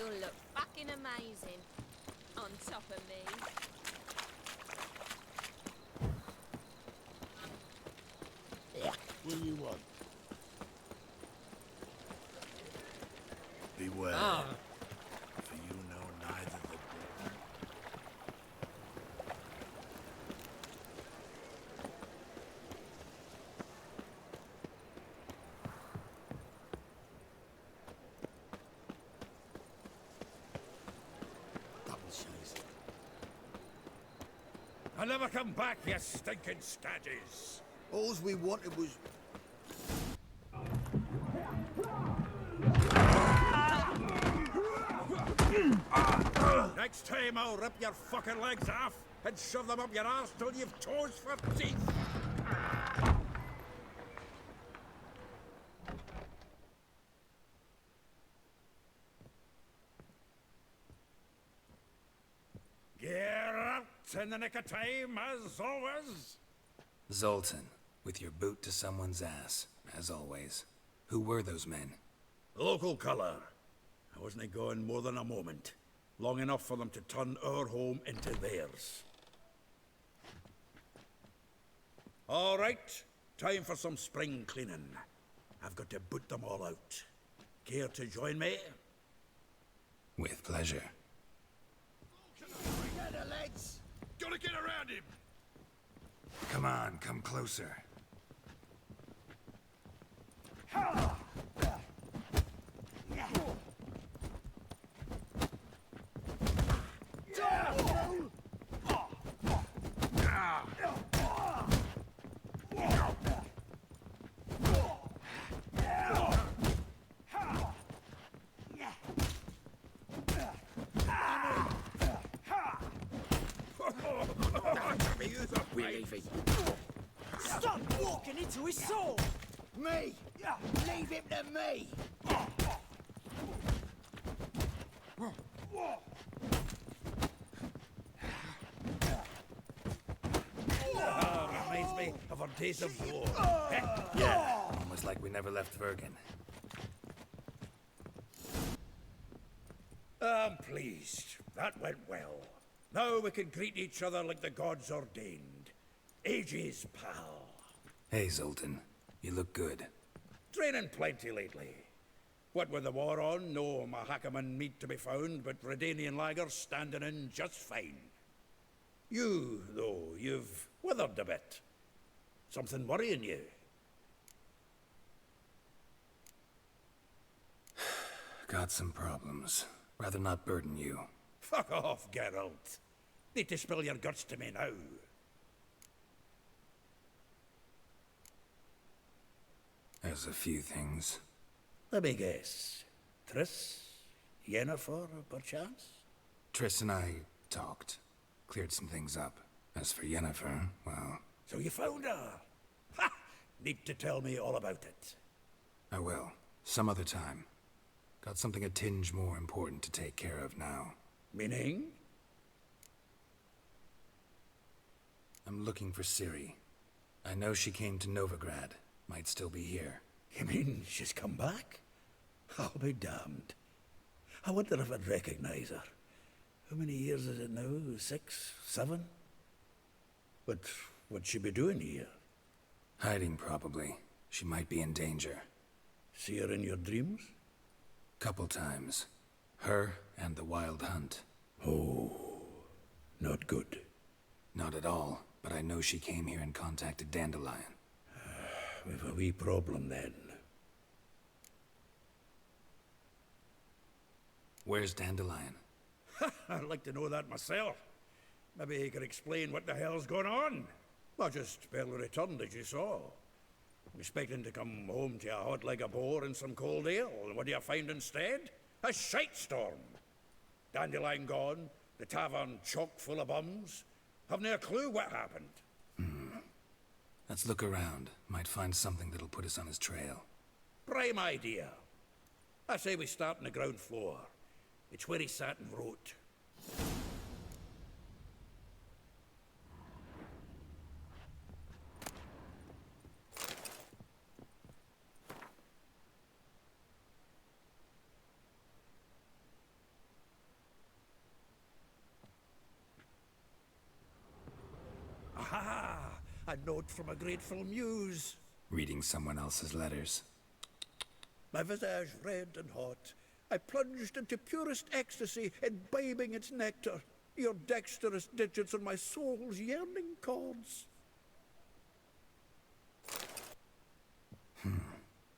You'll look fucking amazing on top of me. What do you want? Beware. For you know neither the double chase. I'll never come back, you stinking stagges. All we wanted was... Next time I'll rip your fucking legs off and shove them up your arse till you've toes for teeth. Get out in the nick of time, as always. Zoltan, with your boot to someone's ass, as always. Who were those men? Local colour. I wasn't gone more than a moment. Long enough for them to turn our home into theirs. All right, time for some spring cleaning. I've got to boot them all out. Care to join me? With pleasure. Together, lads! Gotta get around him! Come on, come closer. We're leaving. Stop walking into his sword! Me! Leave him to me! Reminds me of our days of war. Yeah, almost like we never left Vergen. I'm pleased. That went well. Now we can greet each other like the gods ordained. Ages, pal. Hey, Zoltan. You look good. Training plenty lately. What with the war on, no Mahakaman meat to be found, but Redanian lagers standing in just fine. You, though, you've withered a bit. Something worrying you? Got some problems. Rather not burden you. Fuck off, Geralt. Need to spill your guts to me now. There's a few things. Let me guess. Triss? Yennefer, perchance? Triss and I talked. Cleared some things up. As for Yennefer, well... So you found her? Ha! Need to tell me all about it. I will. Some other time. Got something a tinge more important to take care of now. Meaning? I'm looking for Ciri. I know she came to Novigrad. Might still be here. You mean she's come back? I'll be damned. I wonder if I'd recognize her. How many years is it now? 6, 7? But what'd she be doing here? Hiding, probably. She might be in danger. See her in your dreams? Couple times. Her and the Wild Hunt. Oh, not good. Not at all, but I know she came here and contacted Dandelion. We've a wee problem then. Where's Dandelion? I'd like to know that myself. Maybe he could explain what the hell's going on. Well, just barely returned, as you saw. Expecting to come home to a hot like a boar and some cold ale, and what do you find instead? A shite storm. Dandelion gone, the tavern chock full of bums. Haven't a clue what happened. Let's look around. Might find something that'll put us on his trail. Prime idea. I say we start on the ground floor. It's where he sat and wrote. Ah, a note from a grateful muse. Reading someone else's letters. My visage red and hot, I plunged into purest ecstasy, imbibing its nectar. Your dexterous digits on my soul's yearning chords.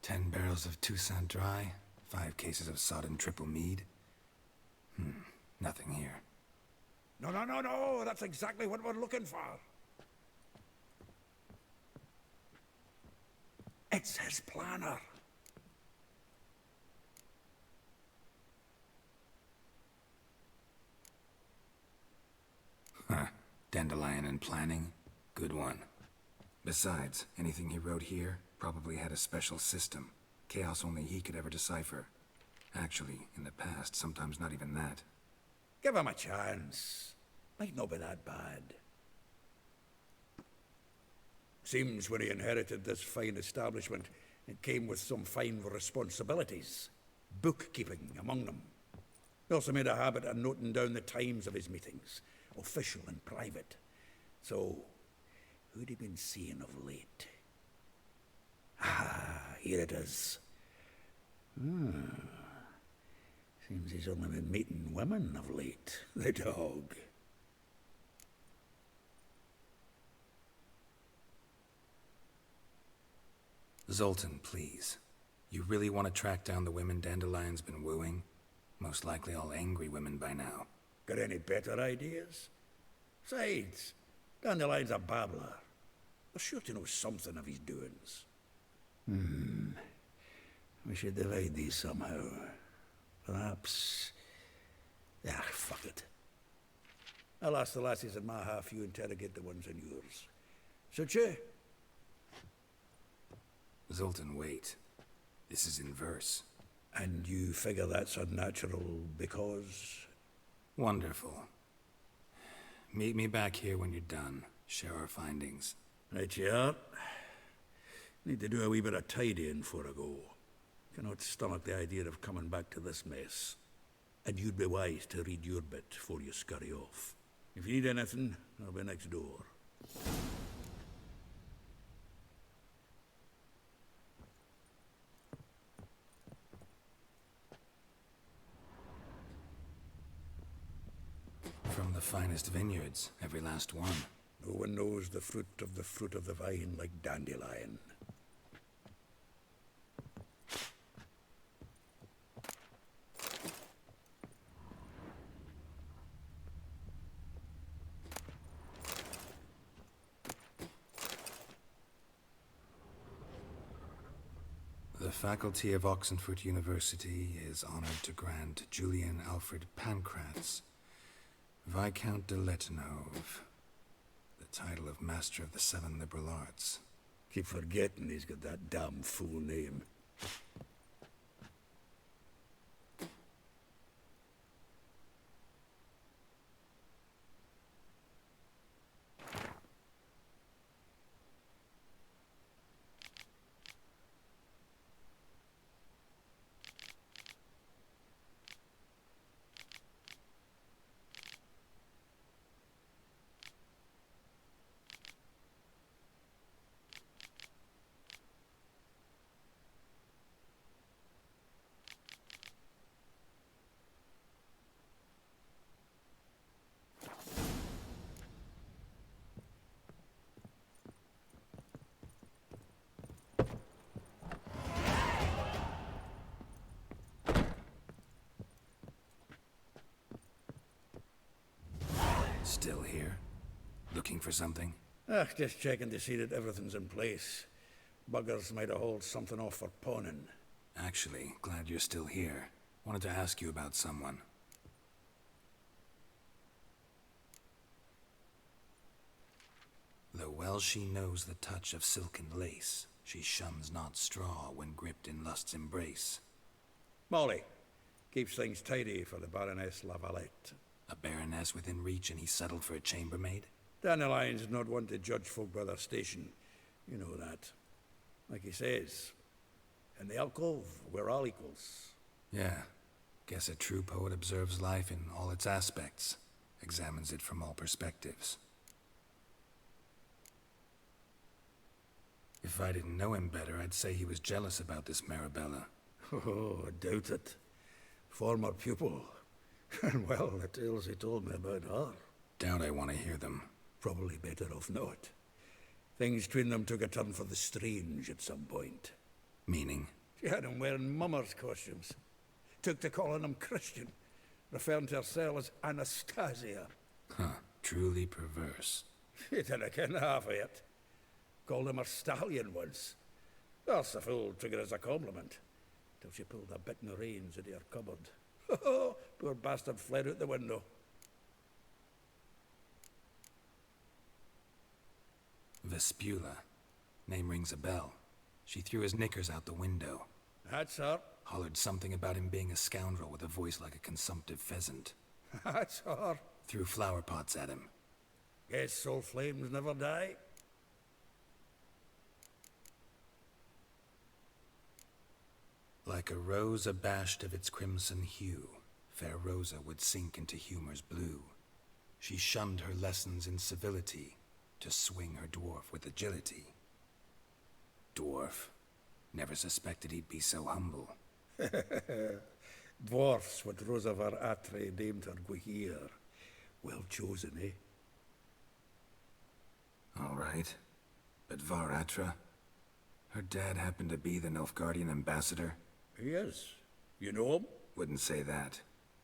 10 barrels of Toussaint Dry, 5 cases of sodden triple mead. Nothing here. No, that's exactly what we're looking for. It's his planner. Huh. Dandelion and planning? Good one. Besides, anything he wrote here probably had a special system. Chaos only he could ever decipher. Actually, in the past, sometimes not even that. Give him a chance. Might not be that bad. Seems when he inherited this fine establishment, it came with some fine responsibilities. Bookkeeping among them. He also made a habit of noting down the times of his meetings, official and private. So, who'd he been seeing of late? Ah, here it is. Seems he's only been meeting women of late, the dog. Zoltan, please. You really want to track down the women Dandelion's been wooing? Most likely all angry women by now. Got any better ideas? Besides, Dandelion's a babbler. We're sure to know something of his doings. We should divide these somehow. Perhaps... fuck it. I'll ask the lassies in my half, you interrogate the ones in yours. Suit you? Zoltan, wait. This is in verse. And you figure that's unnatural because... Wonderful. Meet me back here when you're done. Share our findings. Right you are. Need to do a wee bit of tidying before I go. Cannot stomach the idea of coming back to this mess. And you'd be wise to read your bit before you scurry off. If you need anything, I'll be next door. From the finest vineyards, every last one. No one knows the fruit of the vine like Dandelion. The faculty of Oxenford University is honored to grant Julian Alfred Pancratz, Viscount de Letenhove, the title of Master of the Seven Liberal Arts. Keep forgetting he's got that damn fool name. Still here? Looking for something? Just checking to see that everything's in place. Buggers might have hauled something off for pawning. Actually, glad you're still here. Wanted to ask you about someone. Though well she knows the touch of silken lace, she shuns not straw when gripped in lust's embrace. Molly, keeps things tidy for the Baroness Lavalette. A baroness within reach and he settled for a chambermaid? Dandelion's not one to judge folk by their station. You know that. Like he says, in the alcove, we're all equals. Yeah. Guess a true poet observes life in all its aspects, examines it from all perspectives. If I didn't know him better, I'd say he was jealous about this Marabella. Oh, I doubt it. Former pupil. And well, the tales he told me about her. Doubt I want to hear them. Probably better off not. Things between them took a turn for the strange at some point. Meaning? She had him wearing mummers' costumes. Took to calling him Christian, referring to herself as Anastasia. Huh, truly perverse. She didn't ken half of it. Called him a stallion once. That's the fool took it as a compliment. Till she pulled a bit in the reins into her cupboard. Poor bastard fled out the window. Vespula. Name rings a bell. She threw his knickers out the window. That's her. Hollered something about him being a scoundrel with a voice like a consumptive pheasant. That's her. Threw flower pots at him. Guess soul flames never die. Like a rose abashed of its crimson hue, fair Rosa would sink into humor's blue. She shunned her lessons in civility, to swing her dwarf with agility. Dwarf. Never suspected he'd be so humble. Dwarfs what Rosa var Atre named her Guihir. Well chosen, eh? All right. But Varatra? Her dad happened to be the Nilfgaardian ambassador? He is. You know him? Wouldn't say that.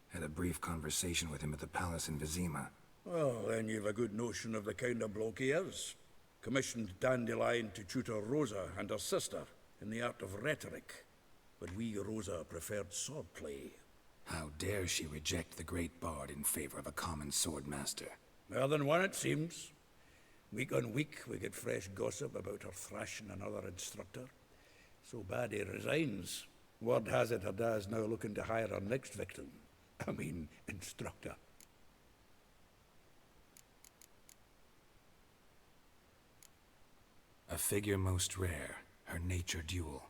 Had a brief conversation with him at the palace in Vizima. Well, then you've a good notion of the kind of bloke he is. Commissioned Dandelion to tutor Rosa and her sister in the art of rhetoric. But we, Rosa, preferred swordplay. How dare she reject the great bard in favor of a common swordmaster? More than one, it seems. Week on week, we get fresh gossip about her thrashing another instructor. So bad he resigns. Word has it her dad's now looking to hire her next victim. I mean, instructor. A figure most rare, her nature dual.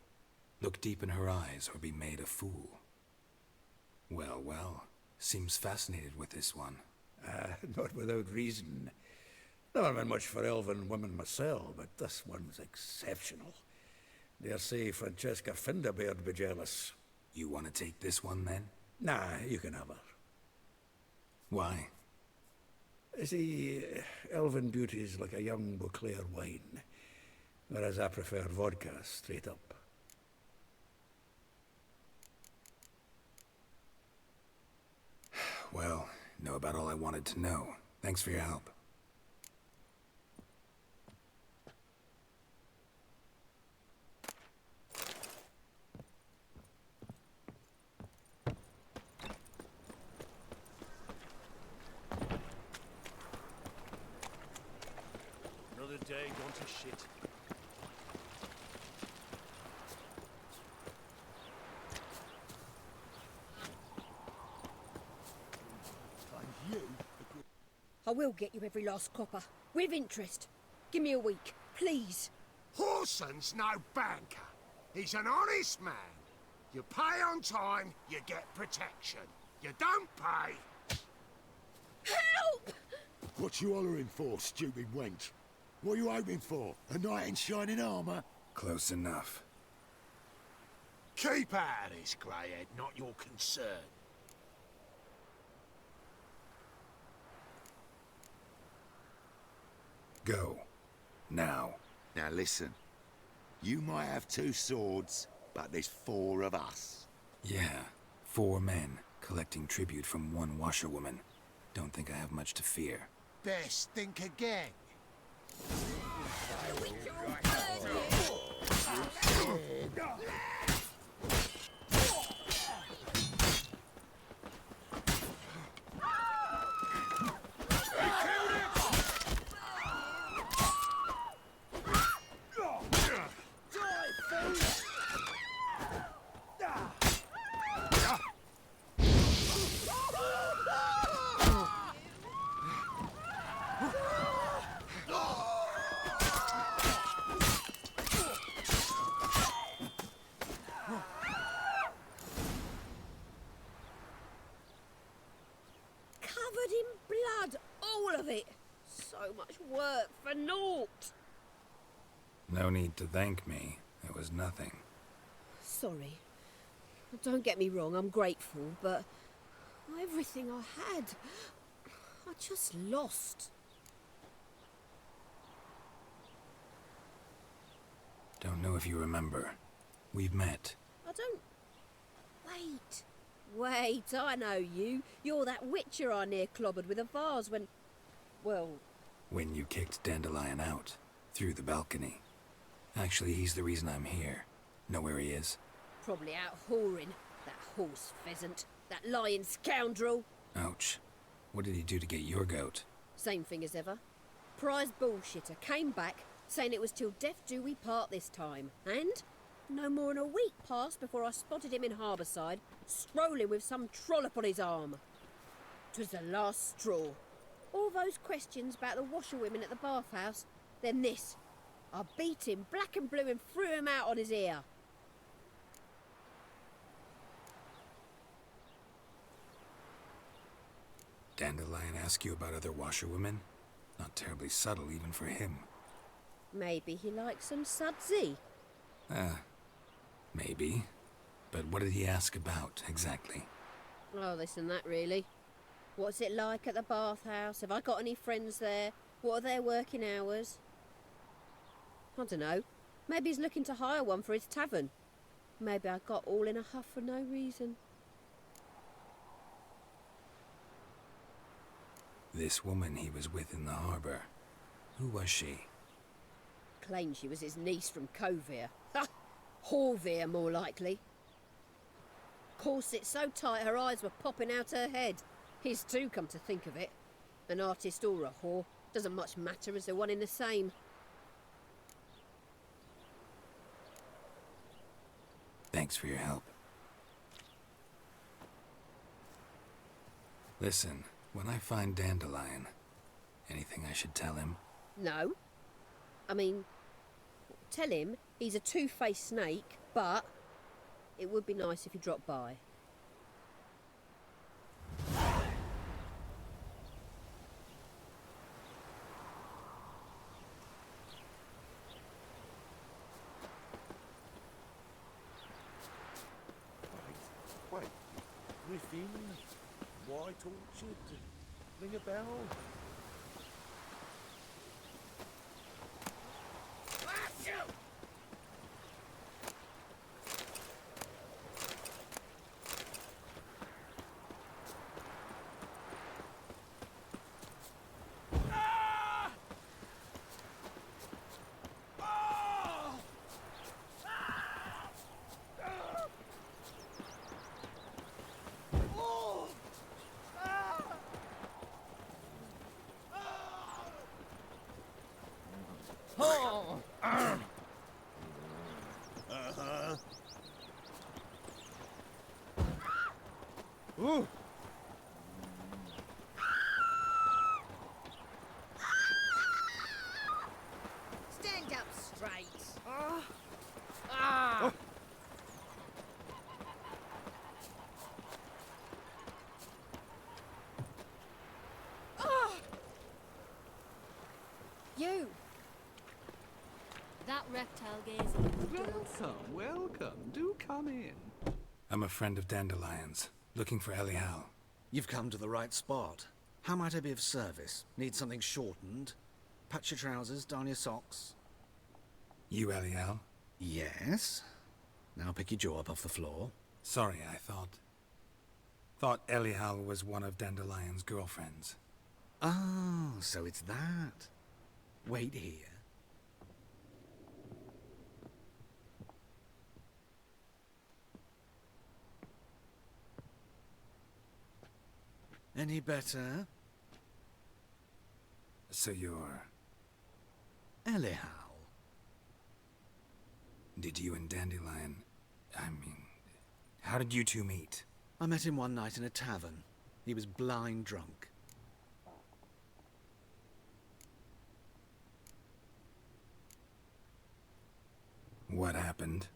Look deep in her eyes or be made a fool. Well, well, seems fascinated with this one. Not without reason. Never been much for elven women myself, but this one's exceptional. Dare say Francesca Finderbeard be jealous. You want to take this one then? Nah, you can have her. Why? See, elven beauty's like a young Beauclair wine, whereas I prefer vodka straight up. Well, know about all I wanted to know. Thanks for your help. Another day gone to shit. And you? I will get you every last copper. With interest. Give me a week, please. Horson's no banker. He's an honest man. You pay on time, you get protection. You don't pay... Help! What you hollering for, stupid wench? What are you hoping for? A knight in shining armour? Close enough. Keep out of this, greyhead, not your concern. Go. Now. Now listen. You might have two swords, but there's four of us. Yeah. 4 men, collecting tribute from one washerwoman. Don't think I have much to fear. Best think again. Covered in blood, all of it. So much work for naught. No need to thank me. It was nothing. Sorry. Don't get me wrong, I'm grateful, but everything I had, I just lost. Don't know if you remember. We've met. I don't... Wait, I know you. You're that witcher I near clobbered with a vase when... Well... When you kicked Dandelion out. Through the balcony. Actually, he's the reason I'm here. Know where he is? Probably out whoring. That horse pheasant. That lying scoundrel. Ouch. What did he do to get your goat? Same thing as ever. Prize bullshitter came back, saying it was till death do we part this time. And no more than a week passed before I spotted him in Harbourside, strolling with some trollop on his arm. 'Twas the last straw. All those questions about the washerwomen at the bathhouse, then this. I beat him black and blue and threw him out on his ear. Dandelion ask you about other washerwomen? Not terribly subtle even for him. Maybe he likes some sudsy. Maybe. But what did he ask about, exactly? Oh, this and that, really. What's it like at the bathhouse? Have I got any friends there? What are their working hours? I don't know. Maybe he's looking to hire one for his tavern. Maybe I got all in a huff for no reason. This woman he was with in the harbour. Who was she? Claimed she was his niece from Covere. Ha! Horvere, more likely. Corset so tight her eyes were popping out her head. His too, come to think of it. An artist or a whore. Doesn't much matter as they're one in the same. Thanks for your help. Listen, when I find Dandelion, anything I should tell him? No. I mean, tell him he's a two-faced snake, but it would be nice if he dropped by. Wait. Griffin? White Orchard? Ring a bell? Ooh. Stand up straight. You! That reptile gazing. Welcome, welcome. Do come in. I'm a friend of Dandelion's, looking for Elial. You've come to the right spot. How might I be of service? Need something shortened? Patch your trousers, darn your socks. You Elial? Yes. Now pick your jaw up off the floor. Sorry, I thought Elial was one of Dandelion's girlfriends. Oh, so it's that. Wait here. Any better? So you're... Elial. Did you and Dandelion... how did you two meet? I met him one night in a tavern. He was blind drunk. What happened?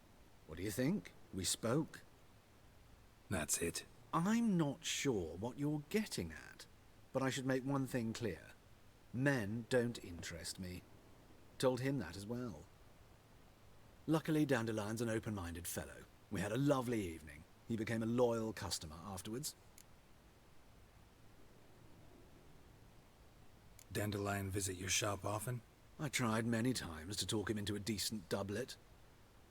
What do you think? We spoke. That's it. I'm not sure what you're getting at, but I should make one thing clear. Men don't interest me. Told him that as well. Luckily, Dandelion's an open-minded fellow. We had a lovely evening. He became a loyal customer afterwards. Dandelion visit your shop often? I tried many times to talk him into a decent doublet.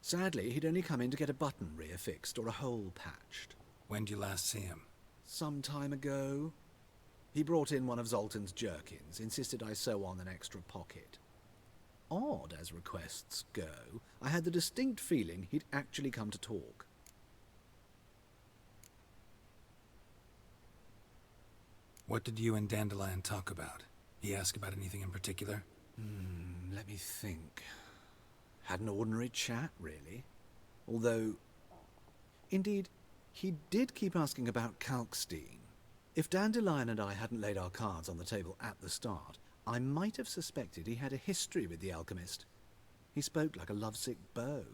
Sadly, he'd only come in to get a button reaffixed or a hole patched. When did you last see him? Some time ago. He brought in one of Zoltan's jerkins, insisted I sew on an extra pocket. Odd as requests go, I had the distinct feeling he'd actually come to talk. What did you and Dandelion talk about? He asked about anything in particular? Let me think. Had an ordinary chat, really. Although, indeed, he did keep asking about Kalkstein. If Dandelion and I hadn't laid our cards on the table at the start, I might have suspected he had a history with the alchemist. He spoke like a lovesick beau.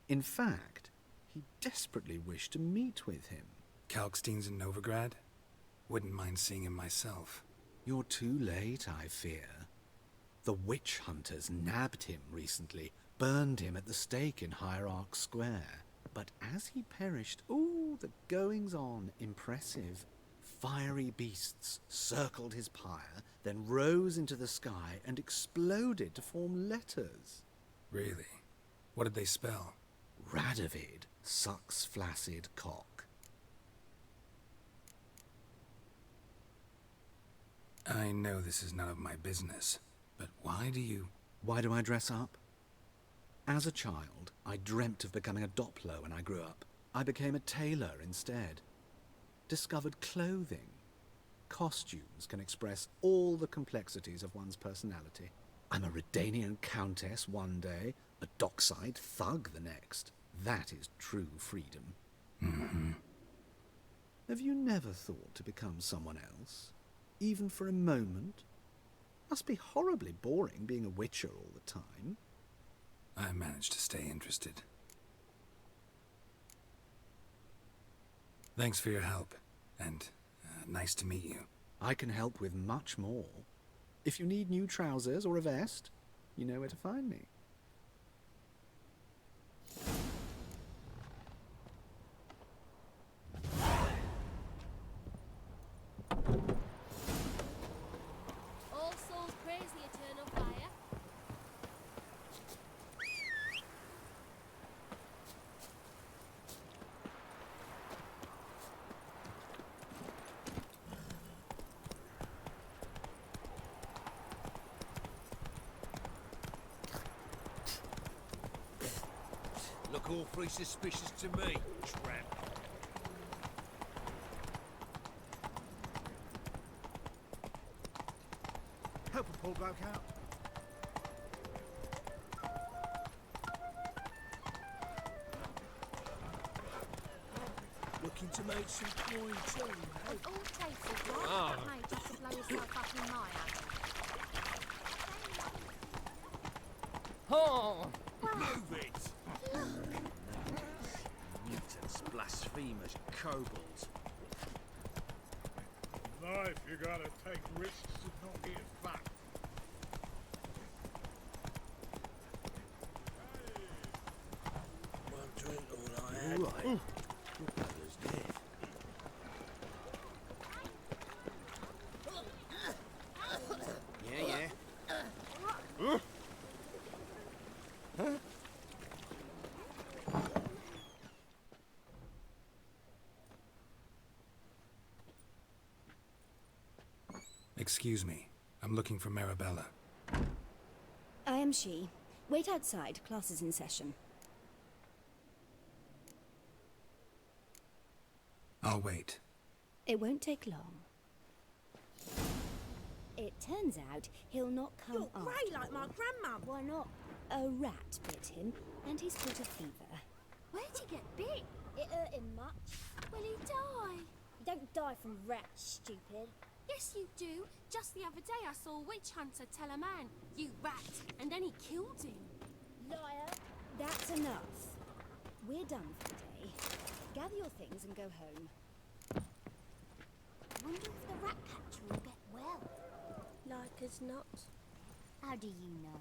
In fact, he desperately wished to meet with him. Kalkstein's in Novigrad? Wouldn't mind seeing him myself. You're too late, I fear. The witch hunters nabbed him recently, burned him at the stake in Hierarch Square. But as he perished, ooh, the goings-on, impressive. Fiery beasts circled his pyre, then rose into the sky and exploded to form letters. Really? What did they spell? Radovid sucks flaccid cock. I know this is none of my business, but why do you... Why do I dress up? As a child, I dreamt of becoming a Doppler when I grew up. I became a tailor instead. Discovered clothing. Costumes can express all the complexities of one's personality. I'm a Redanian countess one day, a dockside thug the next. That is true freedom. Mm-hmm. Have you never thought to become someone else? Even for a moment? Must be horribly boring being a witcher all the time. I managed to stay interested. Thanks for your help, and nice to meet you. I can help with much more. If you need new trousers or a vest, you know where to find me. All souls praise the eternal fire. Look awfully suspicious to me, tramp. Help a poor bloke out. Looking to make some coin too, Of all places, why not made just to blow yourself up in my Oh! Move it! Mutants, blasphemers, kobolds. Life, you gotta take risks and not get fucked. One drink all I had. Right. Your brother's dead. Yeah. Excuse me. I'm looking for Marabella. I am she. Wait outside. Class is in session. I'll wait. It won't take long. It turns out he'll not come You're grey like my grandmum. Why not? A rat bit him, and he's caught a fever. Where'd he get bit? It hurt him much. Will he die? You don't die from rats, stupid. Yes, you do. Just the other day I saw a witch hunter tell a man, "You rat," and then he killed him. Liar. That's enough. We're done for the day. Gather your things and go home. I wonder if the rat catcher will get well. Like as not. How do you know?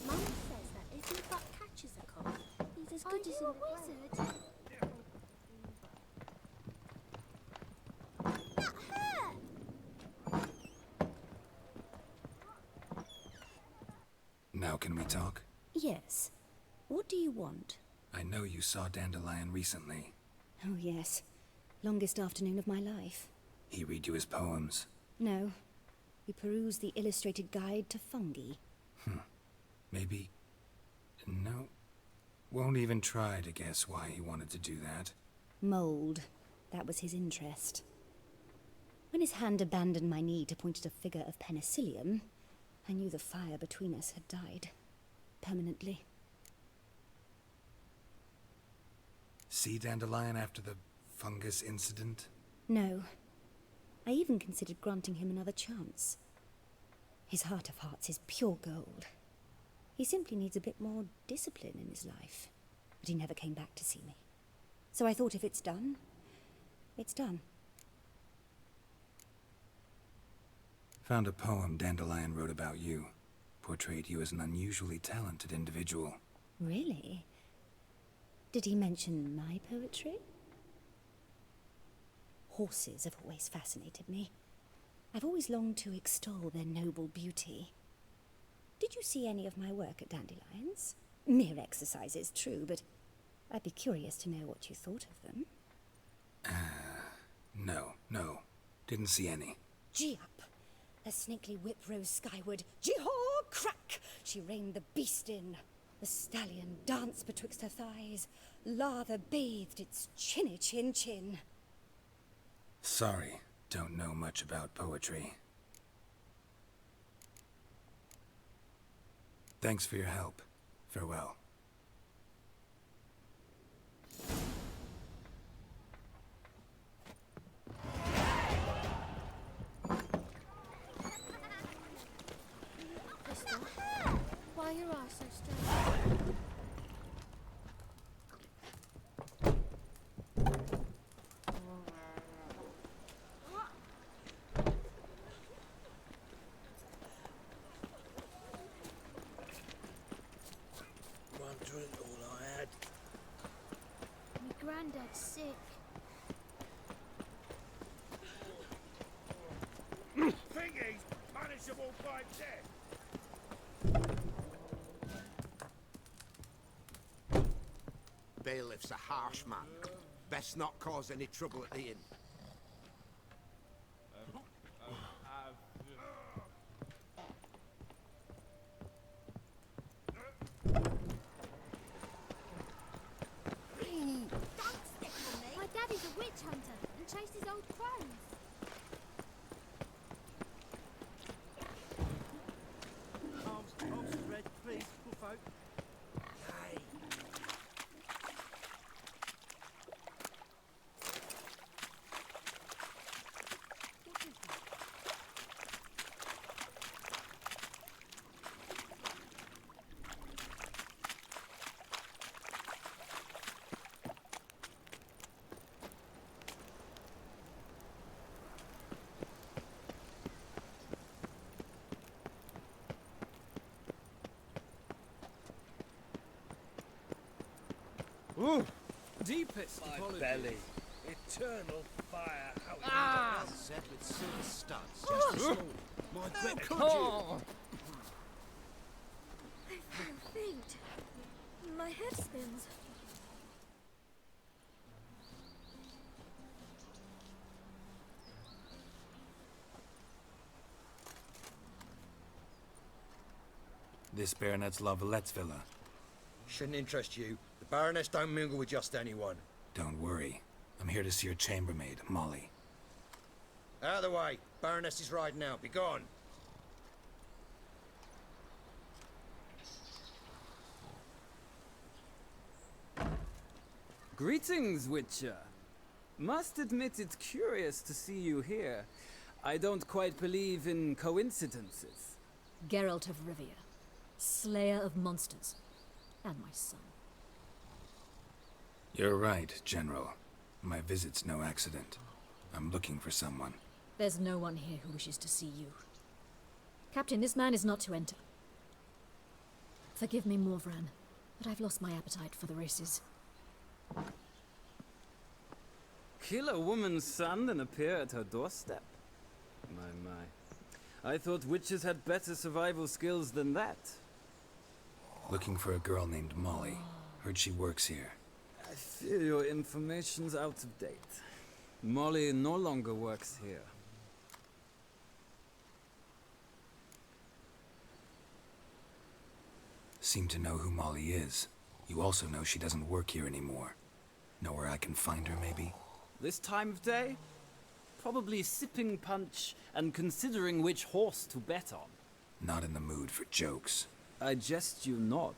Mum says that if your butt catches a cold, as good as a wizard. That hurt! Now can we talk? Yes. What do you want? I know you saw Dandelion recently. Oh, yes. Longest afternoon of my life. He read you his poems. No. We perused the illustrated guide to fungi. Maybe... No. Won't even try to guess why he wanted to do that. Mould. That was his interest. When his hand abandoned my knee to point at a figure of penicillium, I knew the fire between us had died. Permanently. See Dandelion after the fungus incident? No. I even considered granting him another chance. His heart of hearts is pure gold. He simply needs a bit more discipline in his life. But he never came back to see me. So I thought if it's done, it's done. Found a poem Dandelion wrote about you. Portrayed you as an unusually talented individual. Really? Did he mention my poetry? Horses have always fascinated me. I've always longed to extol their noble beauty. Did you see any of my work at Dandelion's? Mere exercises, true, but I'd be curious to know what you thought of them. No. Didn't see any. Gee up! A snakely whip rose skyward. Gee-haw! Crack! She reined the beast in. The stallion danced betwixt her thighs. Lather bathed its chinny chin. Sorry, don't know much about poetry. Thanks for your help. Farewell. Crystal, why are your eyes so strange? One drink all I had. My granddad's sick. Think he's punishable by death. Bailiff's a harsh man. Best not cause any trouble at the inn. Don't stick to me! My daddy's a witch hunter and chased his old crows. Arms red, please, poor folk. Ooh, deepest My apologies. belly. Eternal fire. Ah! Set with silver studs, just as small. My grip could you? Oh! I feel faint. My head spins. This Baronet's Lavallette's villa. Shouldn't interest you. The Baroness don't mingle with just anyone. Don't worry. I'm here to see your chambermaid, Molly. Out of the way. Baroness is riding out. Be gone. Greetings, Witcher. Must admit it's curious to see you here. I don't quite believe in coincidences. Geralt of Rivia, slayer of monsters, and my son. You're right, General. My visit's no accident. I'm looking for someone. There's no one here who wishes to see you. Captain, this man is not to enter. Forgive me, Morvran. but I've lost my appetite for the races. Kill a woman's son and appear at her doorstep? My. I thought witches had better survival skills than that. Looking for a girl named Molly. Heard she works here. I fear your information's out of date. Molly no longer works here. Seem to know who Molly is. You also know she doesn't work here anymore. Know where I can find her, maybe? This time of day? Probably sipping punch and considering which horse to bet on. Not in the mood for jokes. I jest you not.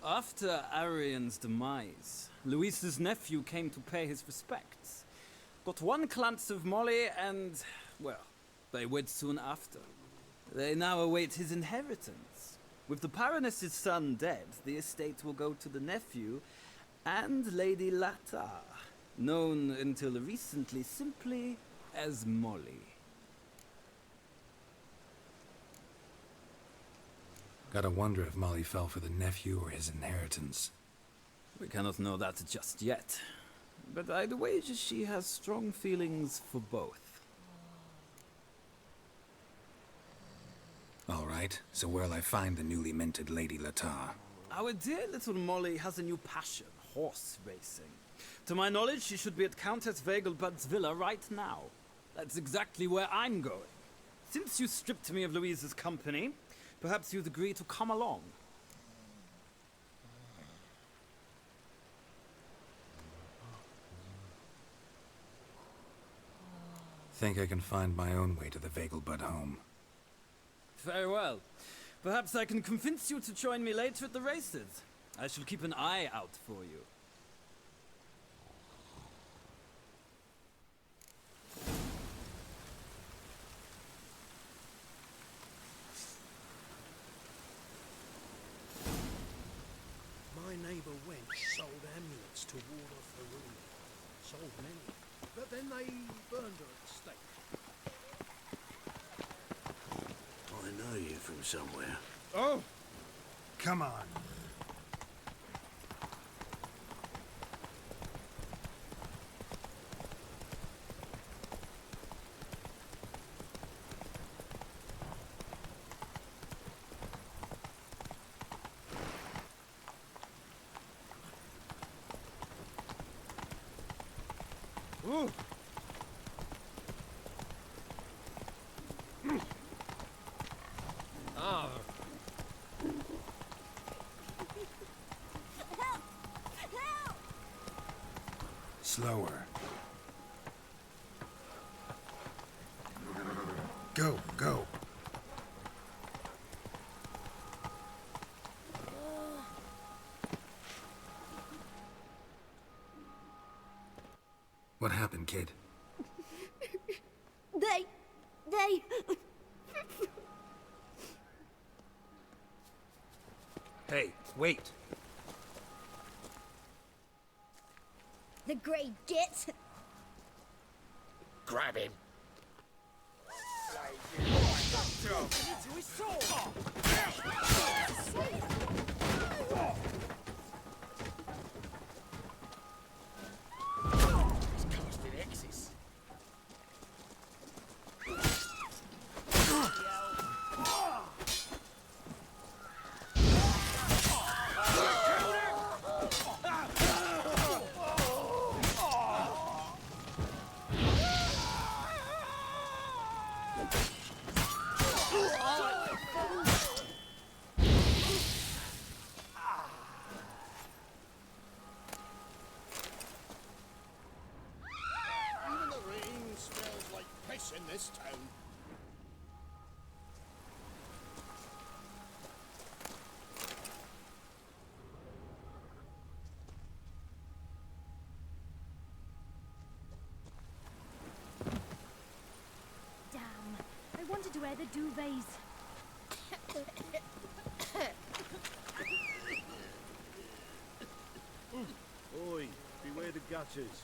After Arian's demise, Luis's nephew came to pay his respects. Got one glance of Molly and, well, they wed soon after. They now await his inheritance. With the Baroness's son dead, the estate will go to the nephew and Lady Lata, known until recently simply as Molly. Gotta wonder if Molly fell for the nephew or his inheritance. We cannot know that just yet, but I'd wager she has strong feelings for both. All right, so where'll I find the newly minted Lady Lata? Our dear little Molly has a new passion, horse racing. To my knowledge, she should be at Countess Vegelbud's villa right now. That's exactly where I'm going. Since you stripped me of Louise's company, perhaps you'd agree to come along. Think I can find my own way to the Vegelbud home. Very well. Perhaps I can convince you to join me later at the races. I shall keep an eye out for you. My neighbour wench sold amulets to ward off the ruler. Sold many. But then they burned her at the stake. I know you from somewhere. Oh! Come on. Ooh. Ah. Slower. Go, go. What happened, kid? They... Hey, wait. The Grey Git. Grab him. He's casting X's. Even the rain smells like piss in this town. Damn. I wanted to wear the duvets. Oi, beware the gutters.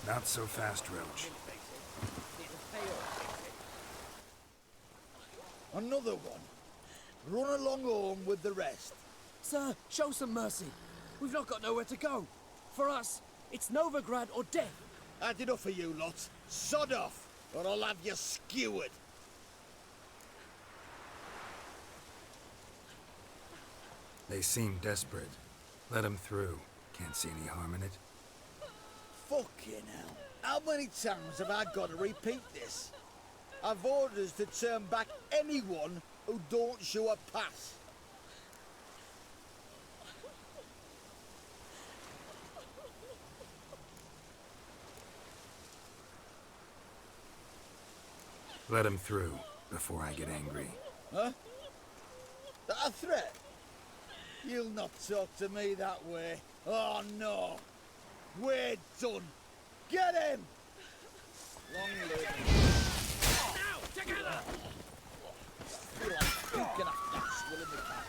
Not so fast, Roach. Another one. Run along home with the rest. Sir, show some mercy. We've not got nowhere to go. For us, it's Novigrad or death. Had enough of you lot. Sod off, or I'll have you skewered. They seem desperate. Let them through. Can't see any harm in it. Fucking hell. How many times have I got to repeat this? I've orders to turn back anyone who don't show a pass. Let him through before I get angry. Huh? That a threat? You'll not talk to me that way. Oh no. We're done. Get him! Long live. Now, together! Feel like puking after that swilling the cat.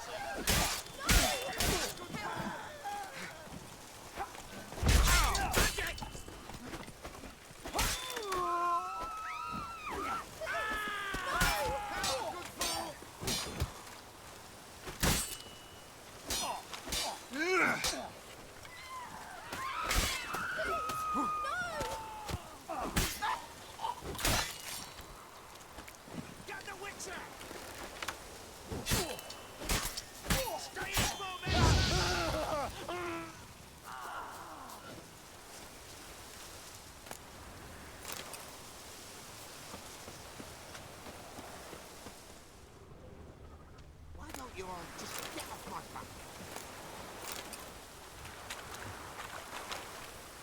You all just get off my back.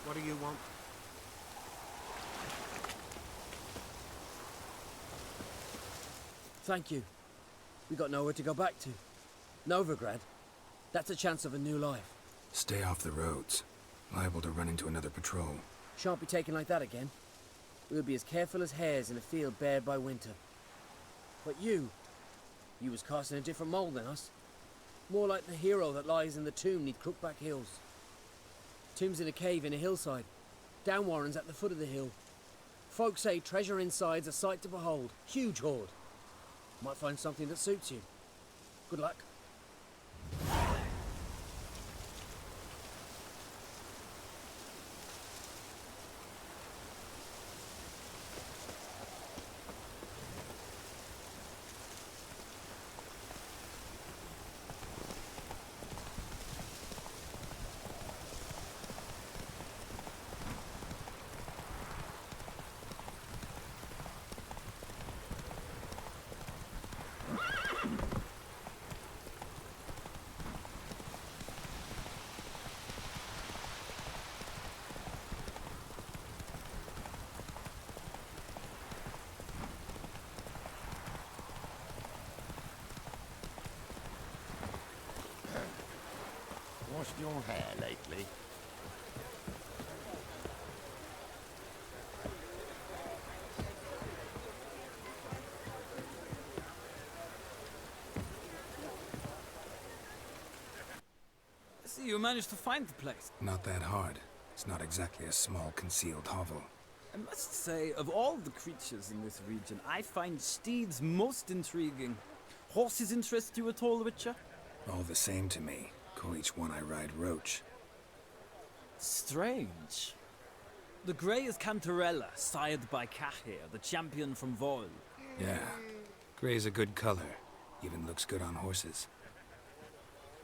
What do you want? Thank you. We got nowhere to go back to. Novigrad. That's a chance of a new life. Stay off the roads. Liable to run into another patrol. Shan't be taken like that again. We'll be as careful as hares in a field bared by winter. But you was cast in a different mould than us. More like the hero that lies in the tomb neath Crookback Hills. Tomb's in a cave in a hillside. Down Warren's at the foot of the hill. Folk say treasure inside's a sight to behold. Huge hoard. Might find something that suits you. Good luck. Washed your hair lately? So you managed to find the place. Not that hard. It's not exactly a small concealed hovel. I must say, of all the creatures in this region, I find steeds most intriguing. Horses interest you at all, Witcher? All the same to me. Call each one I ride Roach. Strange. The grey is Cantarella, sired by Cahir, the champion from Vol. Yeah. Gray's a good color. Even looks good on horses.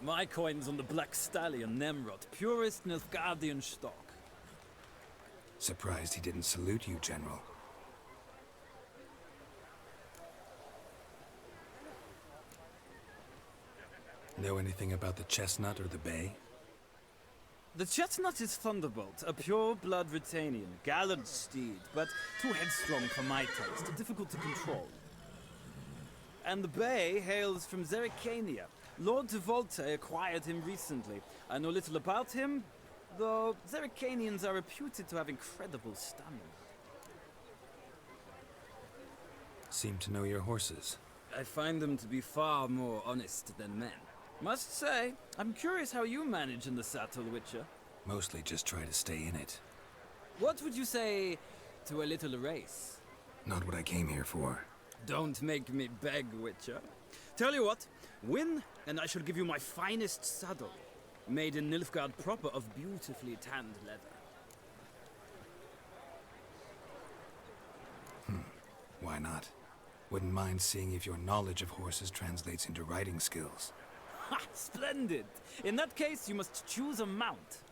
My coin's on the Black Stallion, Nemrod, purest Nilfgaardian stock. Surprised he didn't salute you, General. Know anything about the chestnut or the bay? The chestnut is Thunderbolt, a pure-blood Retanian, gallant steed, but too headstrong for my taste, difficult to control. And the bay hails from Zericania. Lord de Volte acquired him recently. I know little about him, though Zericanians are reputed to have incredible stamina. Seem to know your horses. I find them to be far more honest than men. Must say, I'm curious how you manage in the saddle, Witcher. Mostly just try to stay in it. What would you say to a little race? Not what I came here for. Don't make me beg, Witcher. Tell you what, win, and I shall give you my finest saddle. Made in Nilfgaard proper of beautifully tanned leather. Why not? Wouldn't mind seeing if your knowledge of horses translates into riding skills. Ha! Splendid! In that case, you must choose a mount.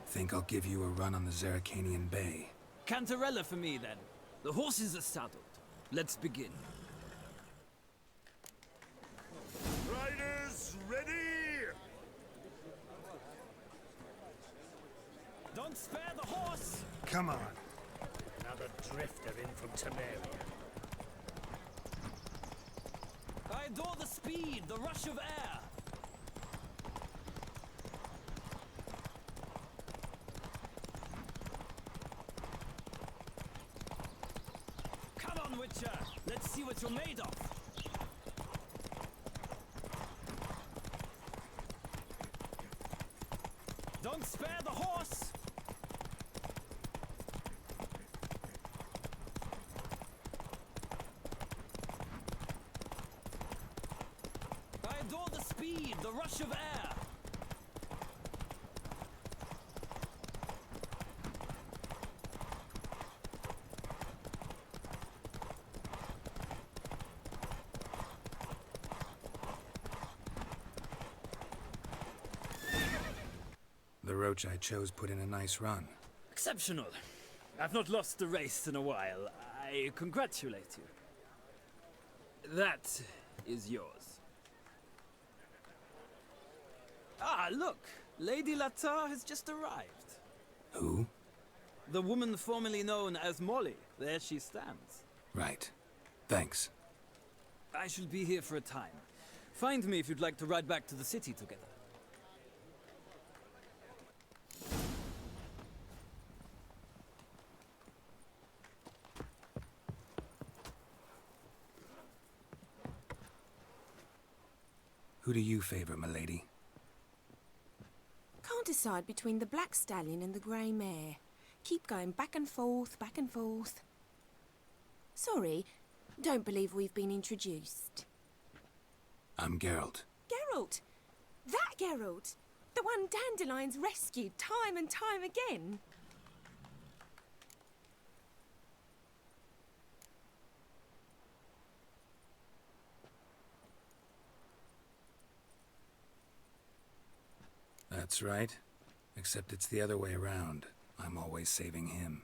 Think I'll give you a run on the Zericanian Bay. Cantarella for me, then. The horses are saddled. Let's begin. Riders, ready! Don't spare the horse! Come on. Another drifter in from Temeria. I adore the speed, the rush of air. Come on, Witcher. Let's see what you're made of. Don't spare the horse! I adore the speed, the rush of air. The roach I chose put in a nice run. Exceptional. I've not lost a race in a while. I congratulate you. That is yours. Ah, look! Lady Latar has just arrived. Who? The woman formerly known as Molly. There she stands. Right. Thanks. I shall be here for a time. Find me if you'd like to ride back to the city together. Who do you favor, milady? Can't decide between the Black Stallion and the Grey Mare. Keep going back and forth, back and forth. Sorry, don't believe we've been introduced. I'm Geralt. Geralt! That Geralt! The one Dandelion's rescued time and time again. That's right. Except it's the other way around. I'm always saving him.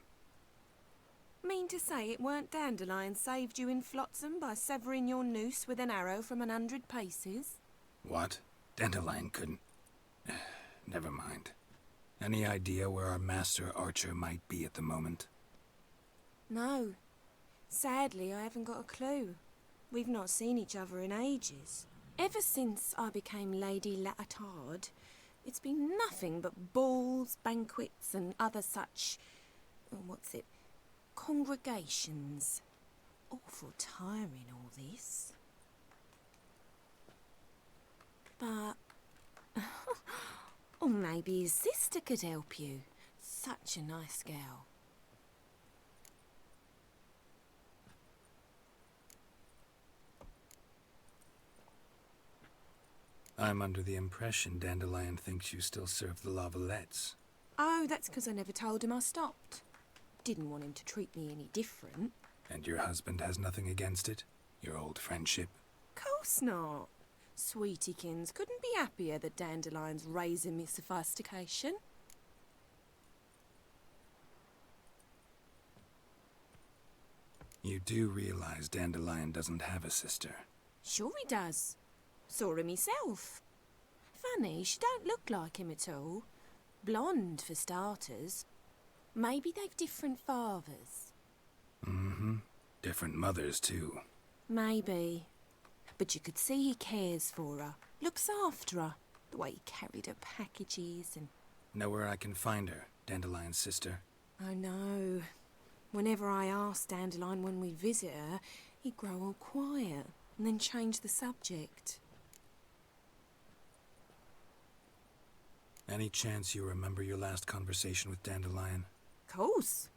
Mean to say it weren't Dandelion saved you in Flotsam by severing your noose with an arrow from 100 paces? What? Dandelion couldn't... Never mind. Any idea where our master archer might be at the moment? No. Sadly, I haven't got a clue. We've not seen each other in ages. Ever since I became Lady Latard, it's been nothing but balls, banquets and other such... congregations. Awful tiring, all this. But... or maybe his sister could help you. Such a nice girl. I'm under the impression Dandelion thinks you still serve the Lavalettes. Oh, that's because I never told him I stopped. Didn't want him to treat me any different. And your husband has nothing against it? Your old friendship? Course not. Sweetiekins couldn't be happier that Dandelion's raising me sophistication. You do realize Dandelion doesn't have a sister? Sure he does. Saw him myself. Funny, she don't look like him at all. Blonde, for starters. Maybe they've different fathers. Mm-hmm. Different mothers, too. Maybe. But you could see he cares for her. Looks after her. The way he carried her packages and... Know where I can find her, Dandelion's sister? I know. Whenever I asked Dandelion when we'd visit her, he'd grow all quiet and then change the subject. Any chance you remember your last conversation with Dandelion? Course.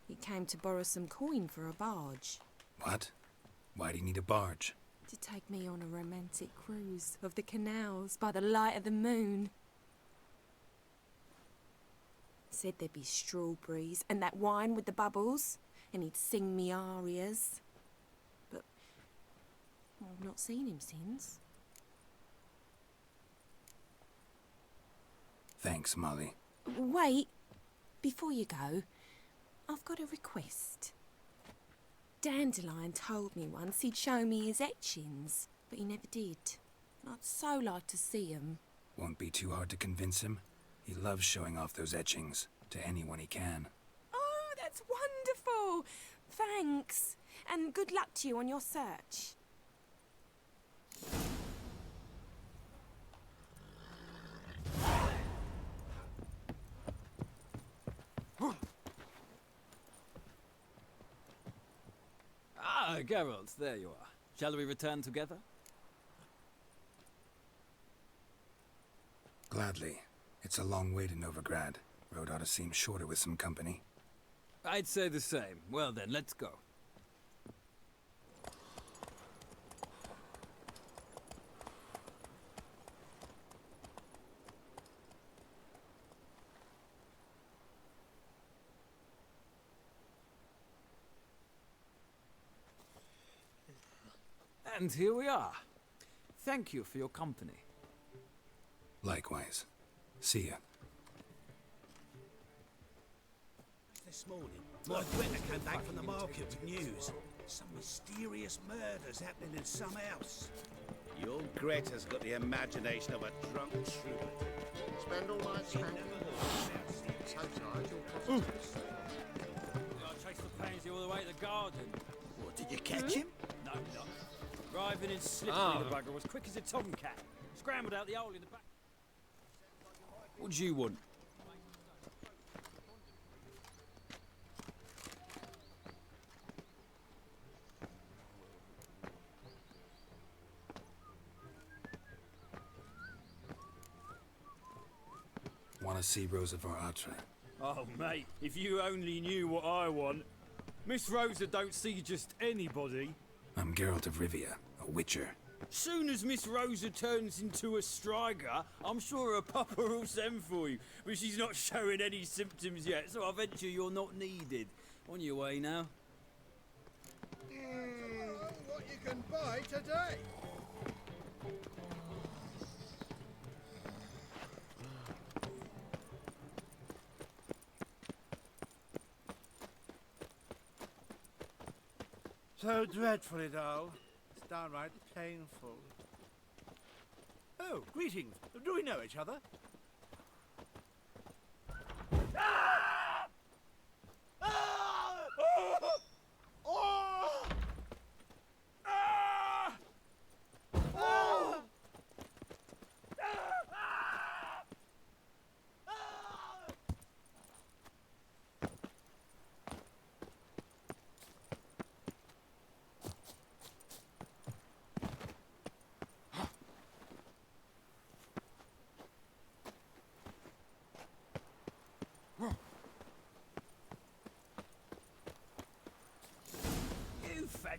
He came to borrow some coin for a barge. What? Why'd he need a barge? To take me on a romantic cruise of the canals by the light of the moon. Said there'd be strawberries and that wine with the bubbles, and he'd sing me arias. But I've not seen him since. Thanks, Molly. Wait, before you go, I've got a request. Dandelion told me once he'd show me his etchings, but he never did. I'd so like to see 'em. Won't be too hard to convince him. He loves showing off those etchings to anyone he can. Oh, that's wonderful! Thanks, and good luck to you on your search. Ah, Geralt, there you are. Shall we return together? Gladly. It's a long way to Novigrad. Road ought to seem shorter with some company. I'd say the same. Well then, let's go. And here we are. Thank you for your company. Likewise. See ya. This morning, my Twitter came back from the market with news. Some mysterious murders happening in some house. Your Greta's got the imagination of a drunk troubadour. Spend all night spanking. So tired you'll I chased the pansy all the way to the garden. What, did you catch him? No, not. Driving in slippery, the bugger was quick as a tomcat. Scrambled out the hole in the back. What do you want? Want to see Rosa Atre? Oh, mate, if you only knew what I want. Miss Rosa don't see just anybody. I'm Geralt of Rivia, a witcher. Soon as Miss Rosa turns into a striker, I'm sure her papa will send for you. But she's not showing any symptoms yet, so I venture you're not needed. On your way now. What you can buy today? So dreadfully dull. It's downright painful. Oh, greetings. Do we know each other?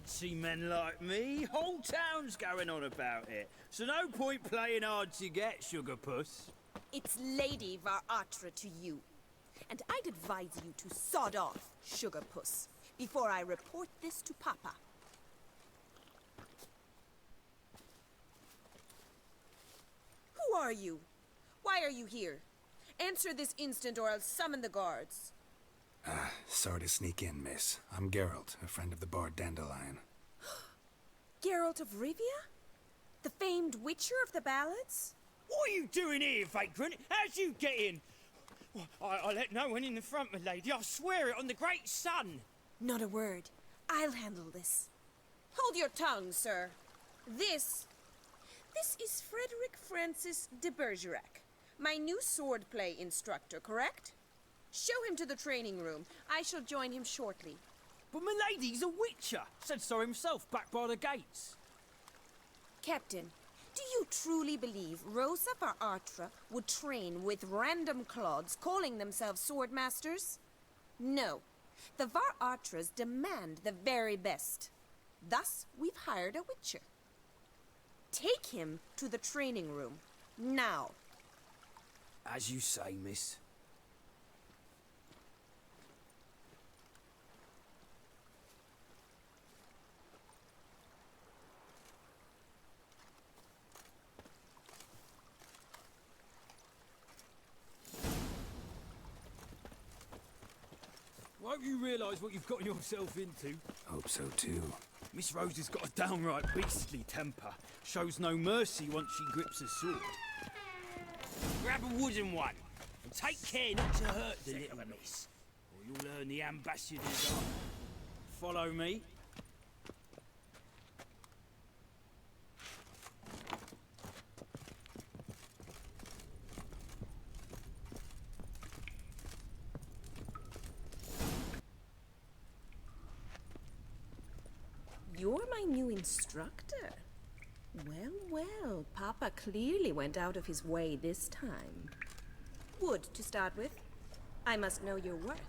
see men like me. Whole town's going on about it. So no point playing hard to get, sugar puss. It's Lady Varatra to you. And I'd advise you to sod off, sugar puss, before I report this to Papa. Who are you? Why are you here? Answer this instant or I'll summon the guards. Sorry to sneak in, miss. I'm Geralt, a friend of the bard Dandelion. Geralt of Rivia? The famed witcher of the ballads? What are you doing here, vagrant? How'd you get in? Well, I let no one in the front, my lady. I swear it on the great sun. Not a word. I'll handle this. Hold your tongue, sir. This is Frederick Francis de Bergerac, my new swordplay instructor, correct? Show him to the training room. I shall join him shortly. But my lady's a witcher. Said so himself back by the gates. Captain, do you truly believe Rosa Varatra would train with random clods calling themselves swordmasters? No. The Varatras demand the very best. Thus, we've hired a witcher. Take him to the training room, now. As you say, miss. Won't you realise what you've gotten yourself into? Hope so too. Miss Rose has got a downright beastly temper. Shows no mercy once she grips a sword. Grab a wooden one, and take care not to hurt the little miss, or you'll earn the ambassador's honour. Follow me. You're my new instructor. Well, well, Papa clearly went out of his way this time. Wood, to start with. I must know your worth.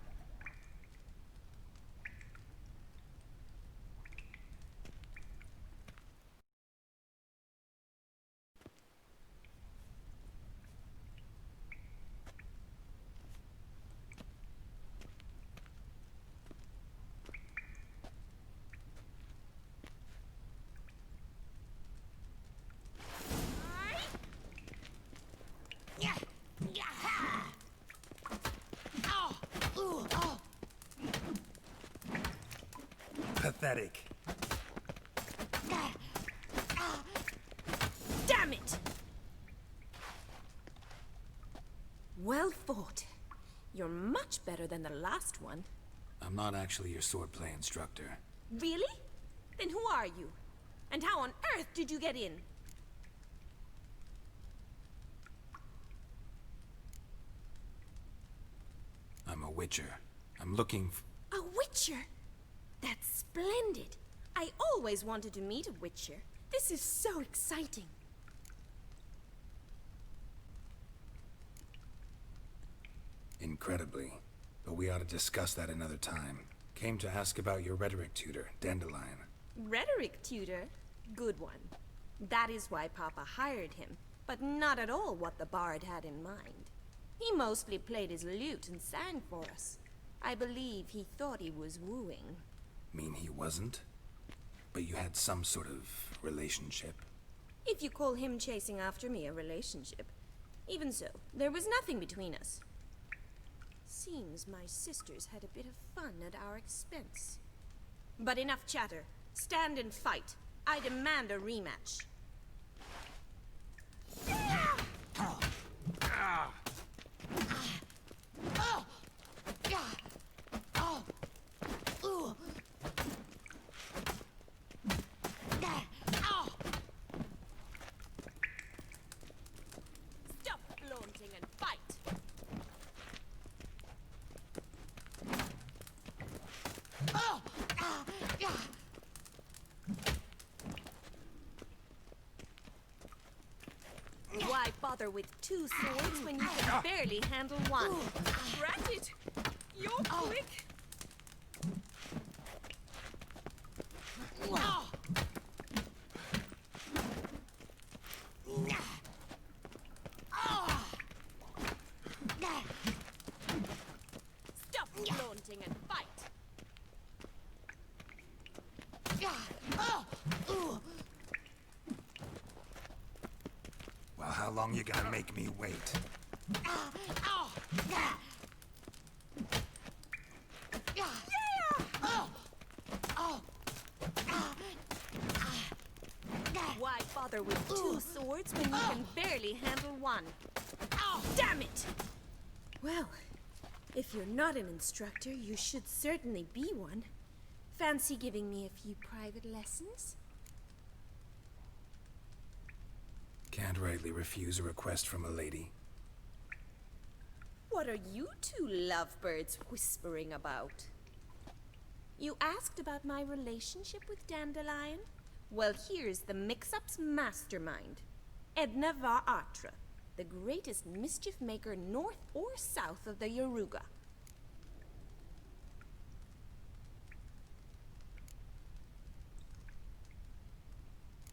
Pathetic. Damn it! Well fought. You're much better than the last one. I'm not actually your swordplay instructor. Really? Then who are you? And how on earth did you get in? I'm a witcher. I'm looking A witcher? That's splendid. I always wanted to meet a witcher. This is so exciting. Incredibly. But we ought to discuss that another time. Came to ask about your rhetoric tutor, Dandelion. Rhetoric tutor? Good one. That is why Papa hired him, but not at all what the bard had in mind. He mostly played his lute and sang for us. I believe he thought he was wooing. Mean he wasn't? But you had some sort of relationship? If you call him chasing after me a relationship. Even so, there was nothing between us. Seems my sisters had a bit of fun at our expense. But enough chatter. Stand and fight. I demand a rematch. Stop flaunting and fight. Why bother with two swords when you can barely handle one? Rat it! You're quick! how long you gonna make me wait? Why bother with two swords when you can barely handle one? Damn it! Well, if you're not an instructor, you should certainly be one. Fancy giving me a few private lessons? Can't rightly refuse a request from a lady. What are you two lovebirds whispering about? You asked about my relationship with Dandelion? Well, here's the mix-up's mastermind. Edna Va Atra, the greatest mischief maker north or south of the Yaruga.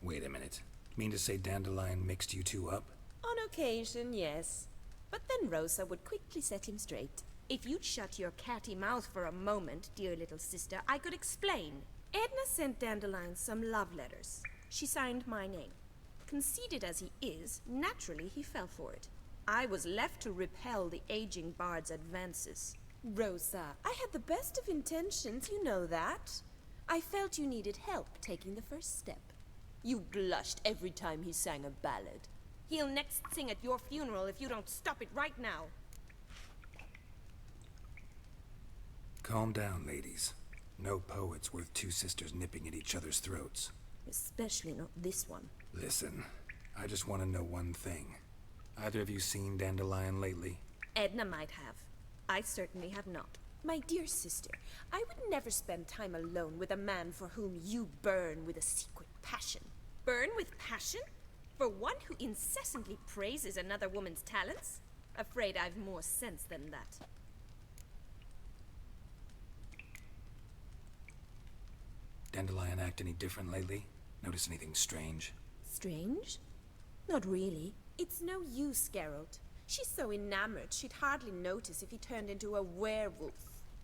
Wait a minute. Mean to say Dandelion mixed you two up? On occasion, yes. But then Rosa would quickly set him straight. If you'd shut your catty mouth for a moment, dear little sister, I could explain. Edna sent Dandelion some love letters. She signed my name. Conceited as he is, naturally he fell for it. I was left to repel the aging bard's advances. Rosa, I had the best of intentions, you know that. I felt you needed help taking the first step. You blushed every time he sang a ballad. He'll next sing at your funeral if you don't stop it right now. Calm down, ladies. No poet's worth two sisters nipping at each other's throats. Especially not this one. Listen, I just want to know one thing. Either of you seen Dandelion lately? Edna might have. I certainly have not. My dear sister, I would never spend time alone with a man for whom you burn with a secret passion. Burn with passion? For one who incessantly praises another woman's talents? Afraid I've more sense than that. Dandelion act any different lately? Notice anything strange? Strange? Not really. It's no use, Geralt. She's so enamored she'd hardly notice if he turned into a werewolf.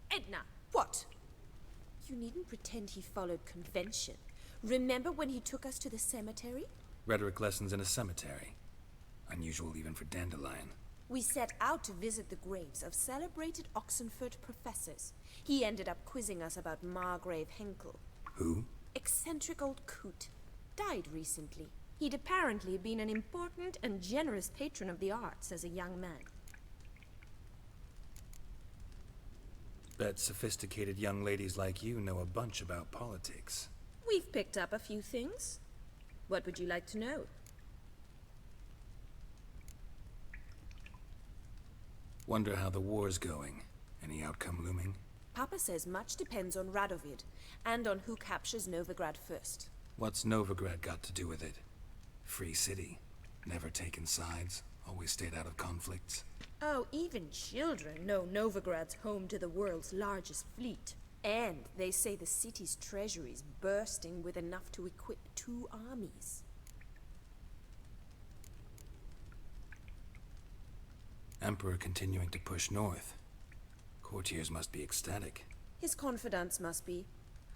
Edna! What? You needn't pretend he followed convention. Remember when he took us to the cemetery? Rhetoric lessons in a cemetery. Unusual even for Dandelion. We set out to visit the graves of celebrated Oxenford professors. He ended up quizzing us about Margrave Henkel. Who? Eccentric old coot. Died recently. He'd apparently been an important and generous patron of the arts as a young man. Bet sophisticated young ladies like you know a bunch about politics. We've picked up a few things. What would you like to know? Wonder how the war's going. Any outcome looming? Papa says much depends on Radovid, and on who captures Novigrad first. What's Novigrad got to do with it? Free city. Never taken sides. Always stayed out of conflicts. Oh, even children know Novigrad's home to the world's largest fleet. And they say the city's treasury's bursting with enough to equip 2 armies. Emperor continuing to push north. Courtiers must be ecstatic. His confidants must be.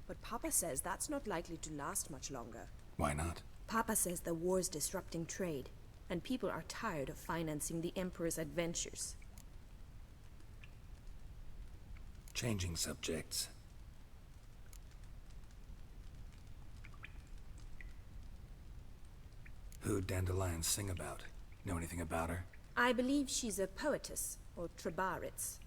But Papa says that's not likely to last much longer. Why not? Papa says the war's disrupting trade, and people are tired of financing the Emperor's adventures. Changing subjects. Who'd Dandelion sing about? Know anything about her? I believe she's a poetess, or Trebaritz.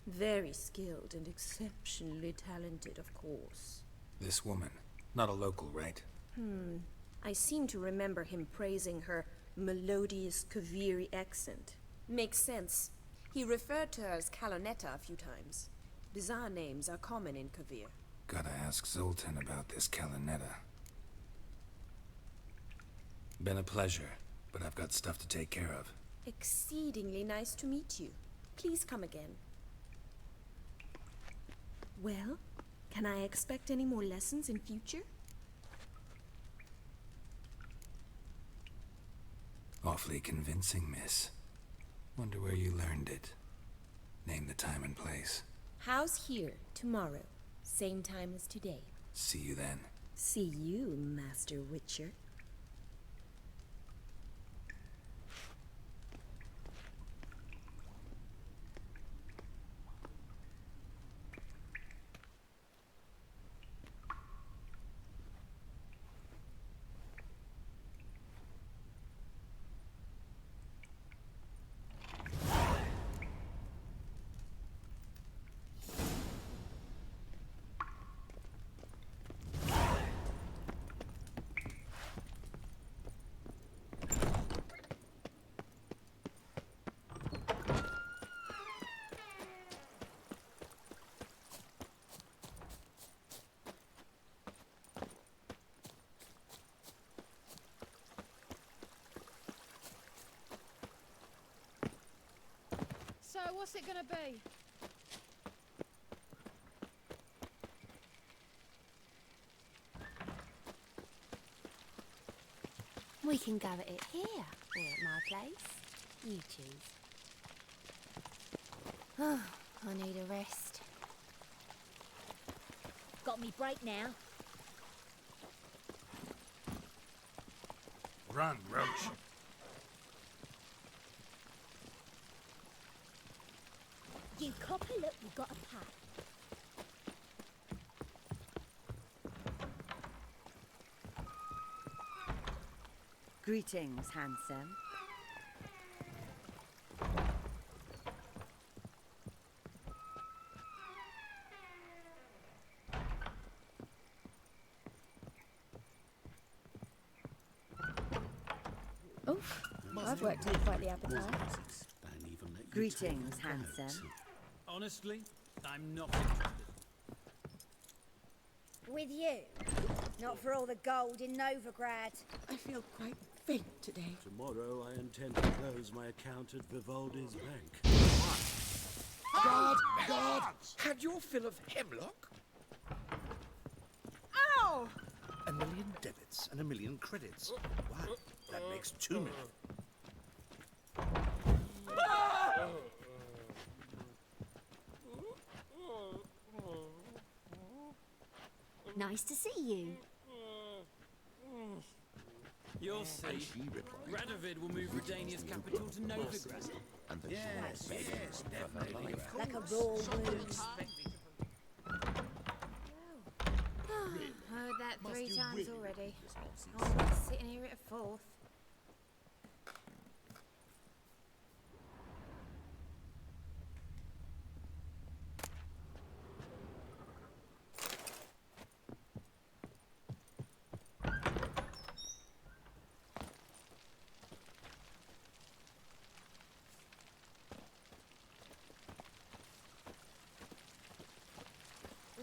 Very skilled and exceptionally talented, of course. This woman. Not a local, right? I seem to remember him praising her melodious Kaviri accent. Makes sense. He referred to her as Calonetta a few times. Bizarre names are common in Kavir. Gotta ask Zoltan about this Calonetta. Been a pleasure, but I've got stuff to take care of. Exceedingly nice to meet you. Please come again. Well, can I expect any more lessons in future? Awfully convincing, miss. Wonder where you learned it. Name the time and place. House here, tomorrow. Same time as today. See you then. See you, Master Witcher. what's it gonna be? We can go at it here, or at my place. You choose. Oh, I need a rest. Got me break now. Run, Roach. You cop a look, you got a pack. Greetings, handsome. Oof, I've worked on quite the appetite. Greetings, handsome. Honestly, I'm not interested. With you. Not for all the gold in Novigrad. I feel quite faint today. Tomorrow I intend to close my account at Vivaldi's bank. Guard! Guard! Had your fill of hemlock? Ow! 1,000,000 debits and 1,000,000 credits. Wow, that makes 2,000,000. Nice to see you. You'll see. Radovid will move Redania's capital to Novigrad. Yes, definitely. Like a raw wound. Heard that 3 times already. I'm not sitting here at a 4th.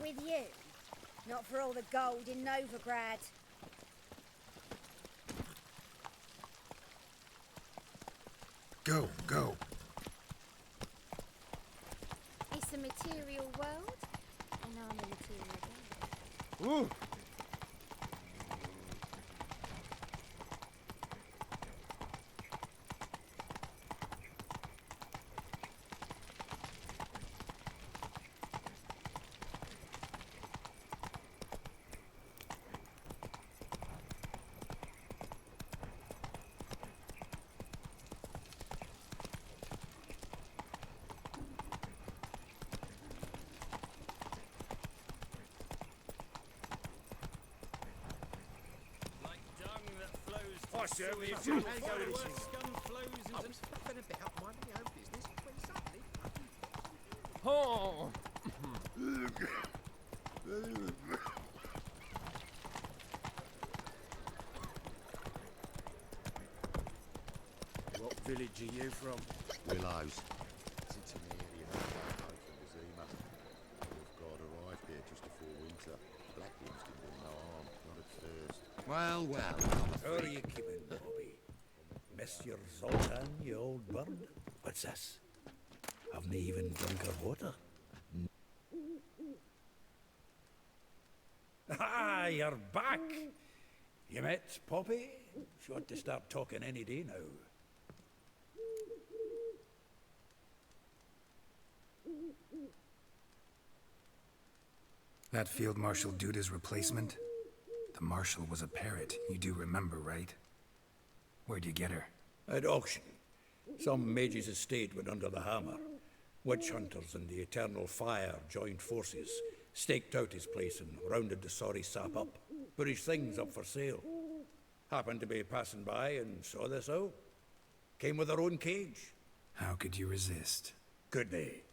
With you. Not for all the gold in Novigrad. Go, go. It's a material world, and I'm a material girl. Ooh. Oh! What village are you from? Willows. It's in the area of Zima. Wolf guard arrived here just before winter. Black Limbs didn't do no harm, not at first. Well, well. How are you keeping, Bobby? Miss your Zoltan, you old bird? What's this? Haven't even drunk her water. Ah, you're back! You met Poppy? She ought to start talking any day now. That Field Marshal Duda's replacement? The Marshal was a parrot, you do remember, right? Where'd you get her? At auction. Some mage's estate went under the hammer. Witch hunters and the Eternal Fire joined forces, staked out his place and rounded the sorry sap up. Put his things up for sale. Happened to be passing by and saw this out. Came with her own cage. How could you resist? Could they?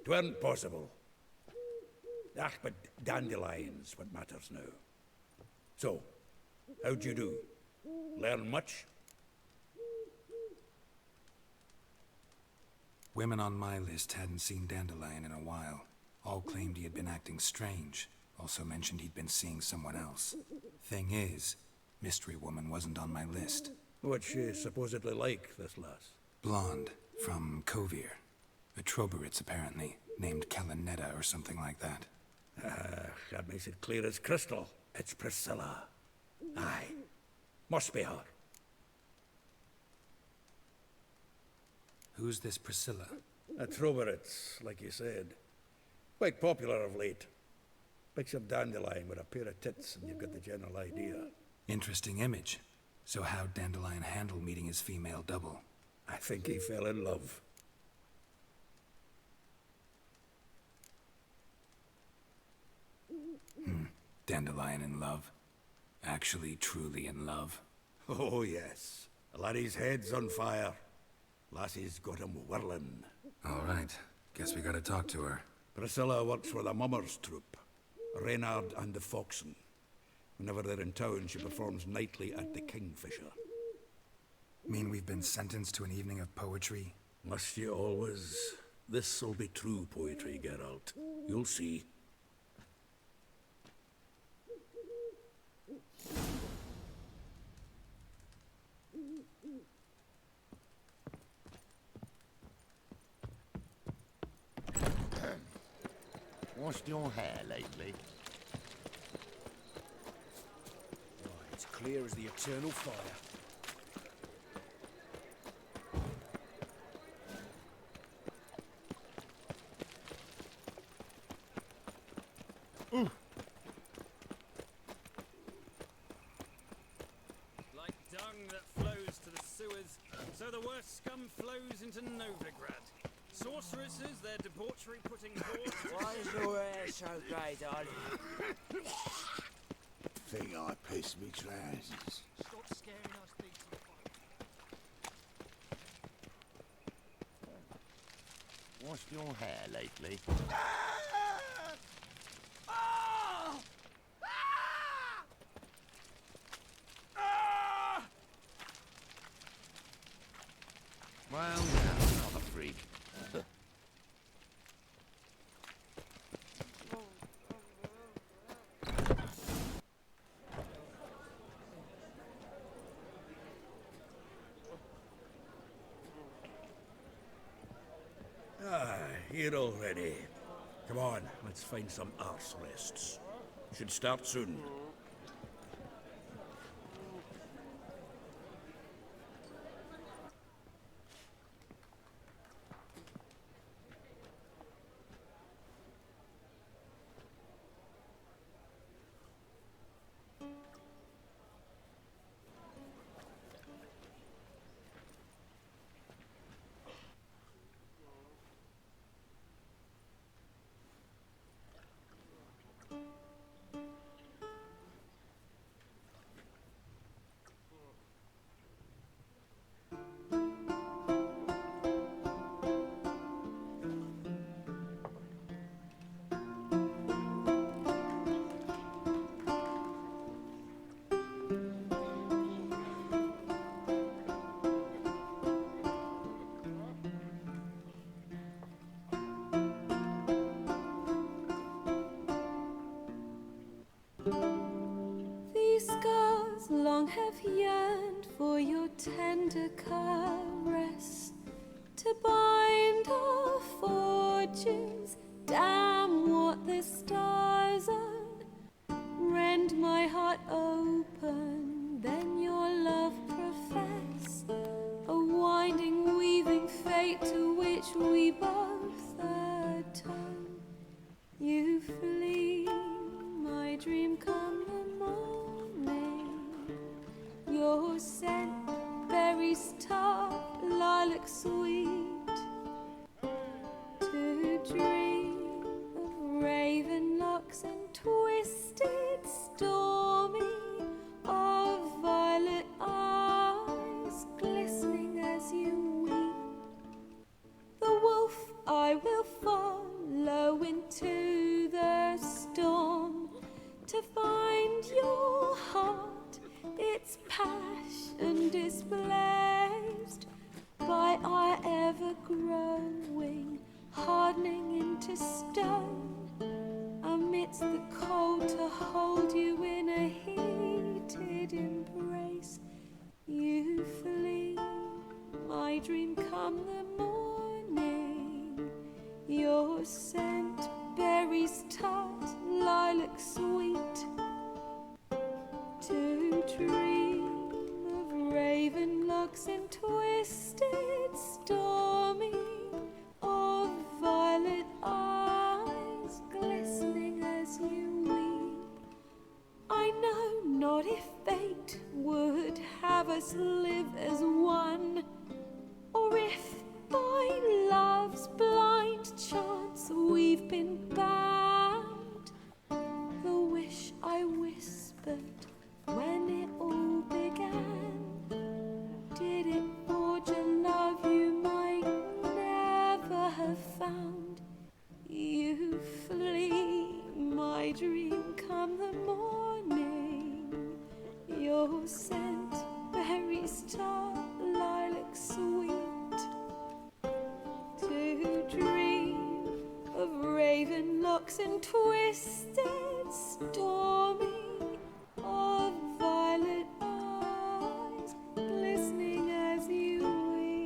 'Tweren't possible. Ah, but dandelions what matters now. So, how'd you do? Learn much? Women on my list hadn't seen Dandelion in a while. All claimed he had been acting strange. Also mentioned he'd been seeing someone else. Thing is, Mystery Woman wasn't on my list. What's she supposedly like, this lass? Blonde, from Kovir. A Troberitz, apparently, named Calinetta or something like that. That makes it clear as crystal. It's Priscilla. Aye. Must be her. Who's this Priscilla? A Troberitz, like you said. Quite popular of late. Picture Dandelion with a pair of tits and you've got the general idea. Interesting image. So how'd Dandelion handle meeting his female double? I think he fell in love. Dandelion in love? Actually, truly in love? Oh, yes. The laddie's head's on fire. Lassie's got him whirling. All right. Guess we gotta talk to her. Priscilla works for the Mummers troupe. Reynard and the Foxen. Whenever they're in town, she performs nightly at the Kingfisher. Mean we've been sentenced to an evening of poetry? Must you always? This'll be true poetry, Geralt. You'll see. Washed your hair lately? It's clear as the eternal fire. Like dung that flows to the sewers, so the worst scum flows into Novigrad. Sorceresses, their debauchery putting forth. Why is your hair so grey, darling? Think I pissed me trousers. Stop scaring us, decent folk. Washed your hair lately? Well, yeah, not a freak. Here already. Come on, let's find some arse rests. Should start soon. These scars long have yearned for your tender caress, to bind our fortunes. Damn what the stars own. Rend my heart open, then your love profess. A winding, weaving fate to which we both atone. You flee, my dream come the morning. Your scent, berries tart, lilac sweet. To dream of raven locks and twisted, stormy, of violet eyes glistening as you weep. The wolf I will follow into the storm, to find your heart, its passion displaced by our ever-growing, hardening into stone. Amidst the cold, to hold you in a heated embrace. You flee, my dream come the morning. your scent, berries tart, lilac sweet. To dream of raven locks and twisted stormy, of violet eyes glistening as you weep. I know not if fate would have us live as one, or if by love's blind chance we've been bound. The wish I whispered when it all began, did it forge a love you might never have found? You flee, my dream, come the morning. Your scent, berries tart, lilac sweet. To dream of raven locks and twisted stormy, of violet eyes glistening as you weep.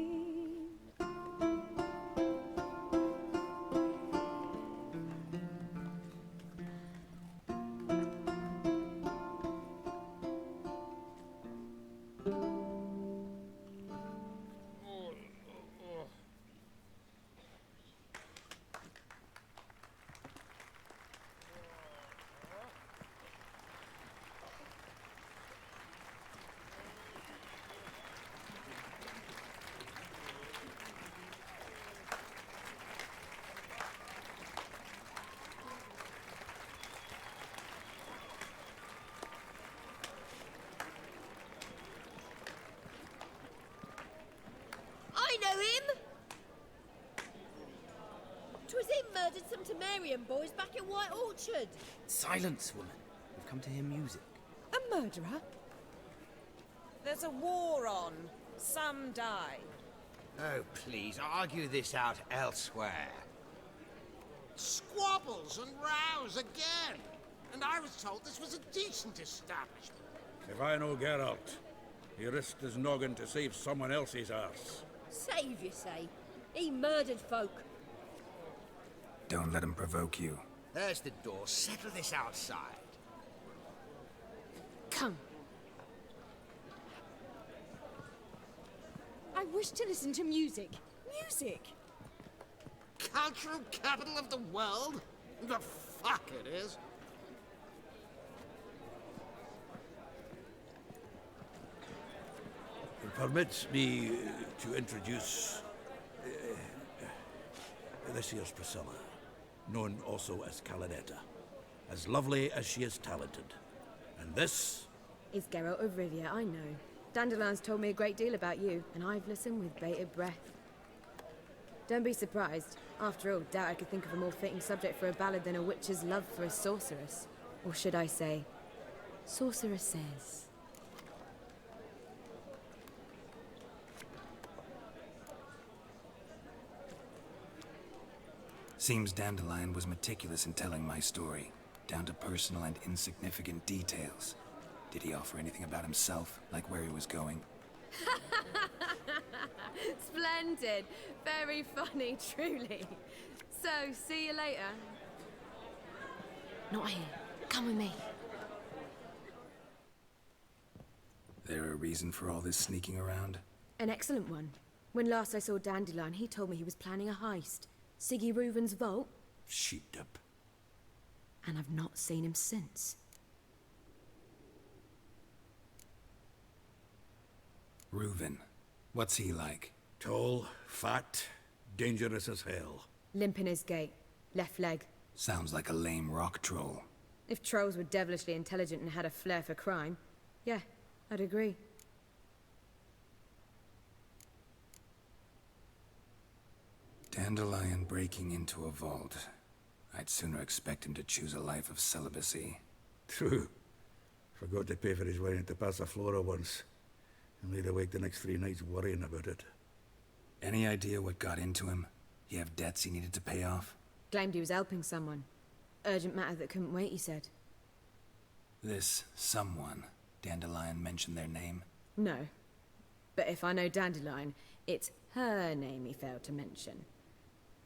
I know him! 'Twas him murdered some Temerian boys back in White Orchard. Silence, woman. We've come to hear music. A murderer? There's a war on. Some die. Oh, please, argue this out elsewhere. Squabbles and rows again. And I was told this was a decent establishment. If I know Geralt, he risked his noggin to save someone else's arse. Save, you say? He murdered folk. Don't let him provoke you. There's the door. Settle this outside. Come. I wish to listen to music. Music? Cultural capital of the world? The fuck it is. Permit me to introduce this here's Priscilla, known also as Calinetta, as lovely as she is talented. And this is Geralt of Rivia, I know. Dandelion's told me a great deal about you, and I've listened with bated breath. Don't be surprised. After all, doubt I could think of a more fitting subject for a ballad than a witch's love for a sorceress. Or should I say, sorceresses. Seems Dandelion was meticulous in telling my story, down to personal and insignificant details. Did he offer anything about himself, like where he was going? Splendid. Very funny, truly. So, see you later. Not here. Come with me. There a reason for all this sneaking around? An excellent one. When last I saw Dandelion, he told me he was planning a heist. Siggy Reuven's vault. sheeped up. And I've not seen him since. Reuven. What's he like? Tall, fat, dangerous as hell. Limp in his gait. Left leg. Sounds like a lame rock troll. If trolls were devilishly intelligent and had a flair for crime, yeah, I'd agree. Dandelion breaking into a vault. I'd sooner expect him to choose a life of celibacy. True. Forgot to pay for his wine at the Passaflora once. And laid awake the next 3 nights worrying about it. Any idea what got into him? He have debts he needed to pay off? Claimed he was helping someone. Urgent matter that couldn't wait, he said. This someone, Dandelion mentioned their name? No. But if I know Dandelion, it's her name he failed to mention.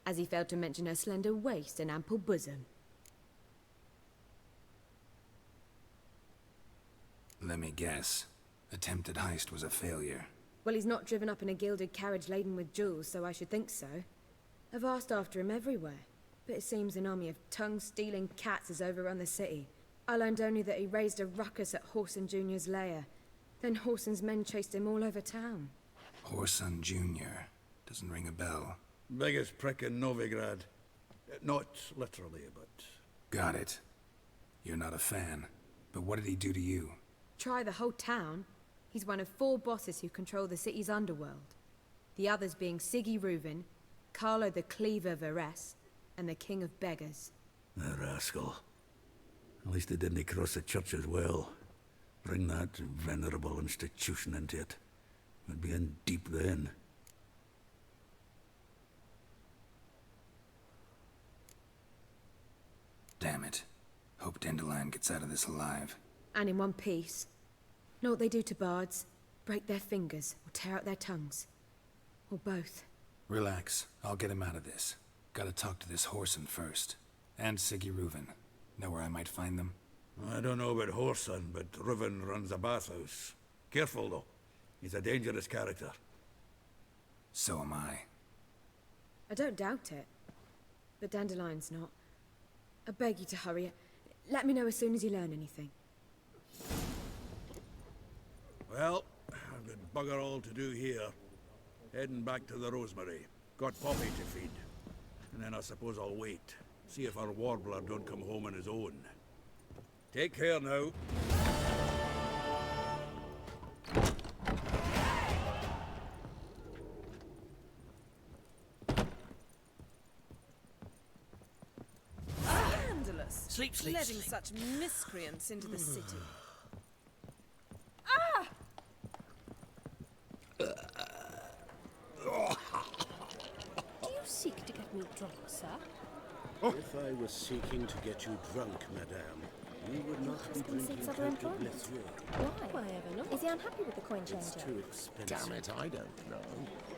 as he failed to mention her slender waist and ample bosom. Let me guess. Attempted heist was a failure. Well, he's not driven up in a gilded carriage laden with jewels, so I should think so. I've asked after him everywhere, but it seems an army of tongue-stealing cats has overrun the city. I learned only that he raised a ruckus at Horson Jr.'s lair. Then Horson's men chased him all over town. Horson Jr. Doesn't ring a bell. Biggest prick in Novigrad. Not literally, but... Got it. You're not a fan. But what did he do to you? Try the whole town. He's one of 4 bosses who control the city's underworld. The others being Siggy Reuven, Carlo the Cleaver Varese, and the King of Beggars. The rascal. At least he didn't cross the church as well. Bring that venerable institution into it. We'd be in deep then. Damn it. Hope Dandelion gets out of this alive. And in one piece. Know what they do to bards? Break their fingers, or tear out their tongues. Or both. Relax. I'll get him out of this. Gotta talk to this Horson first. And Siggy Reuven. Know where I might find them? I don't know about Horson, but Reuven runs a bathhouse. Careful, though. He's a dangerous character. So am I. I don't doubt it. But Dandelion's not. I beg you to hurry. Let me know as soon as you learn anything. Well, I've got bugger all to do here. Heading back to the Rosemary. Got Poppy to feed. And then I suppose I'll wait. See if our warbler don't come home on his own. Take care now. Scandalous. Sleep, sleep, Letting sleep. such miscreants into the city. Do you seek to get me drunk, sir? If I was seeking to get you drunk, madame, you would not be husband drinking seeks other Cote de employment. Blessieux. Why? Why ever not? Is he unhappy with the coin changer? It's too expensive. Damn it, I don't know.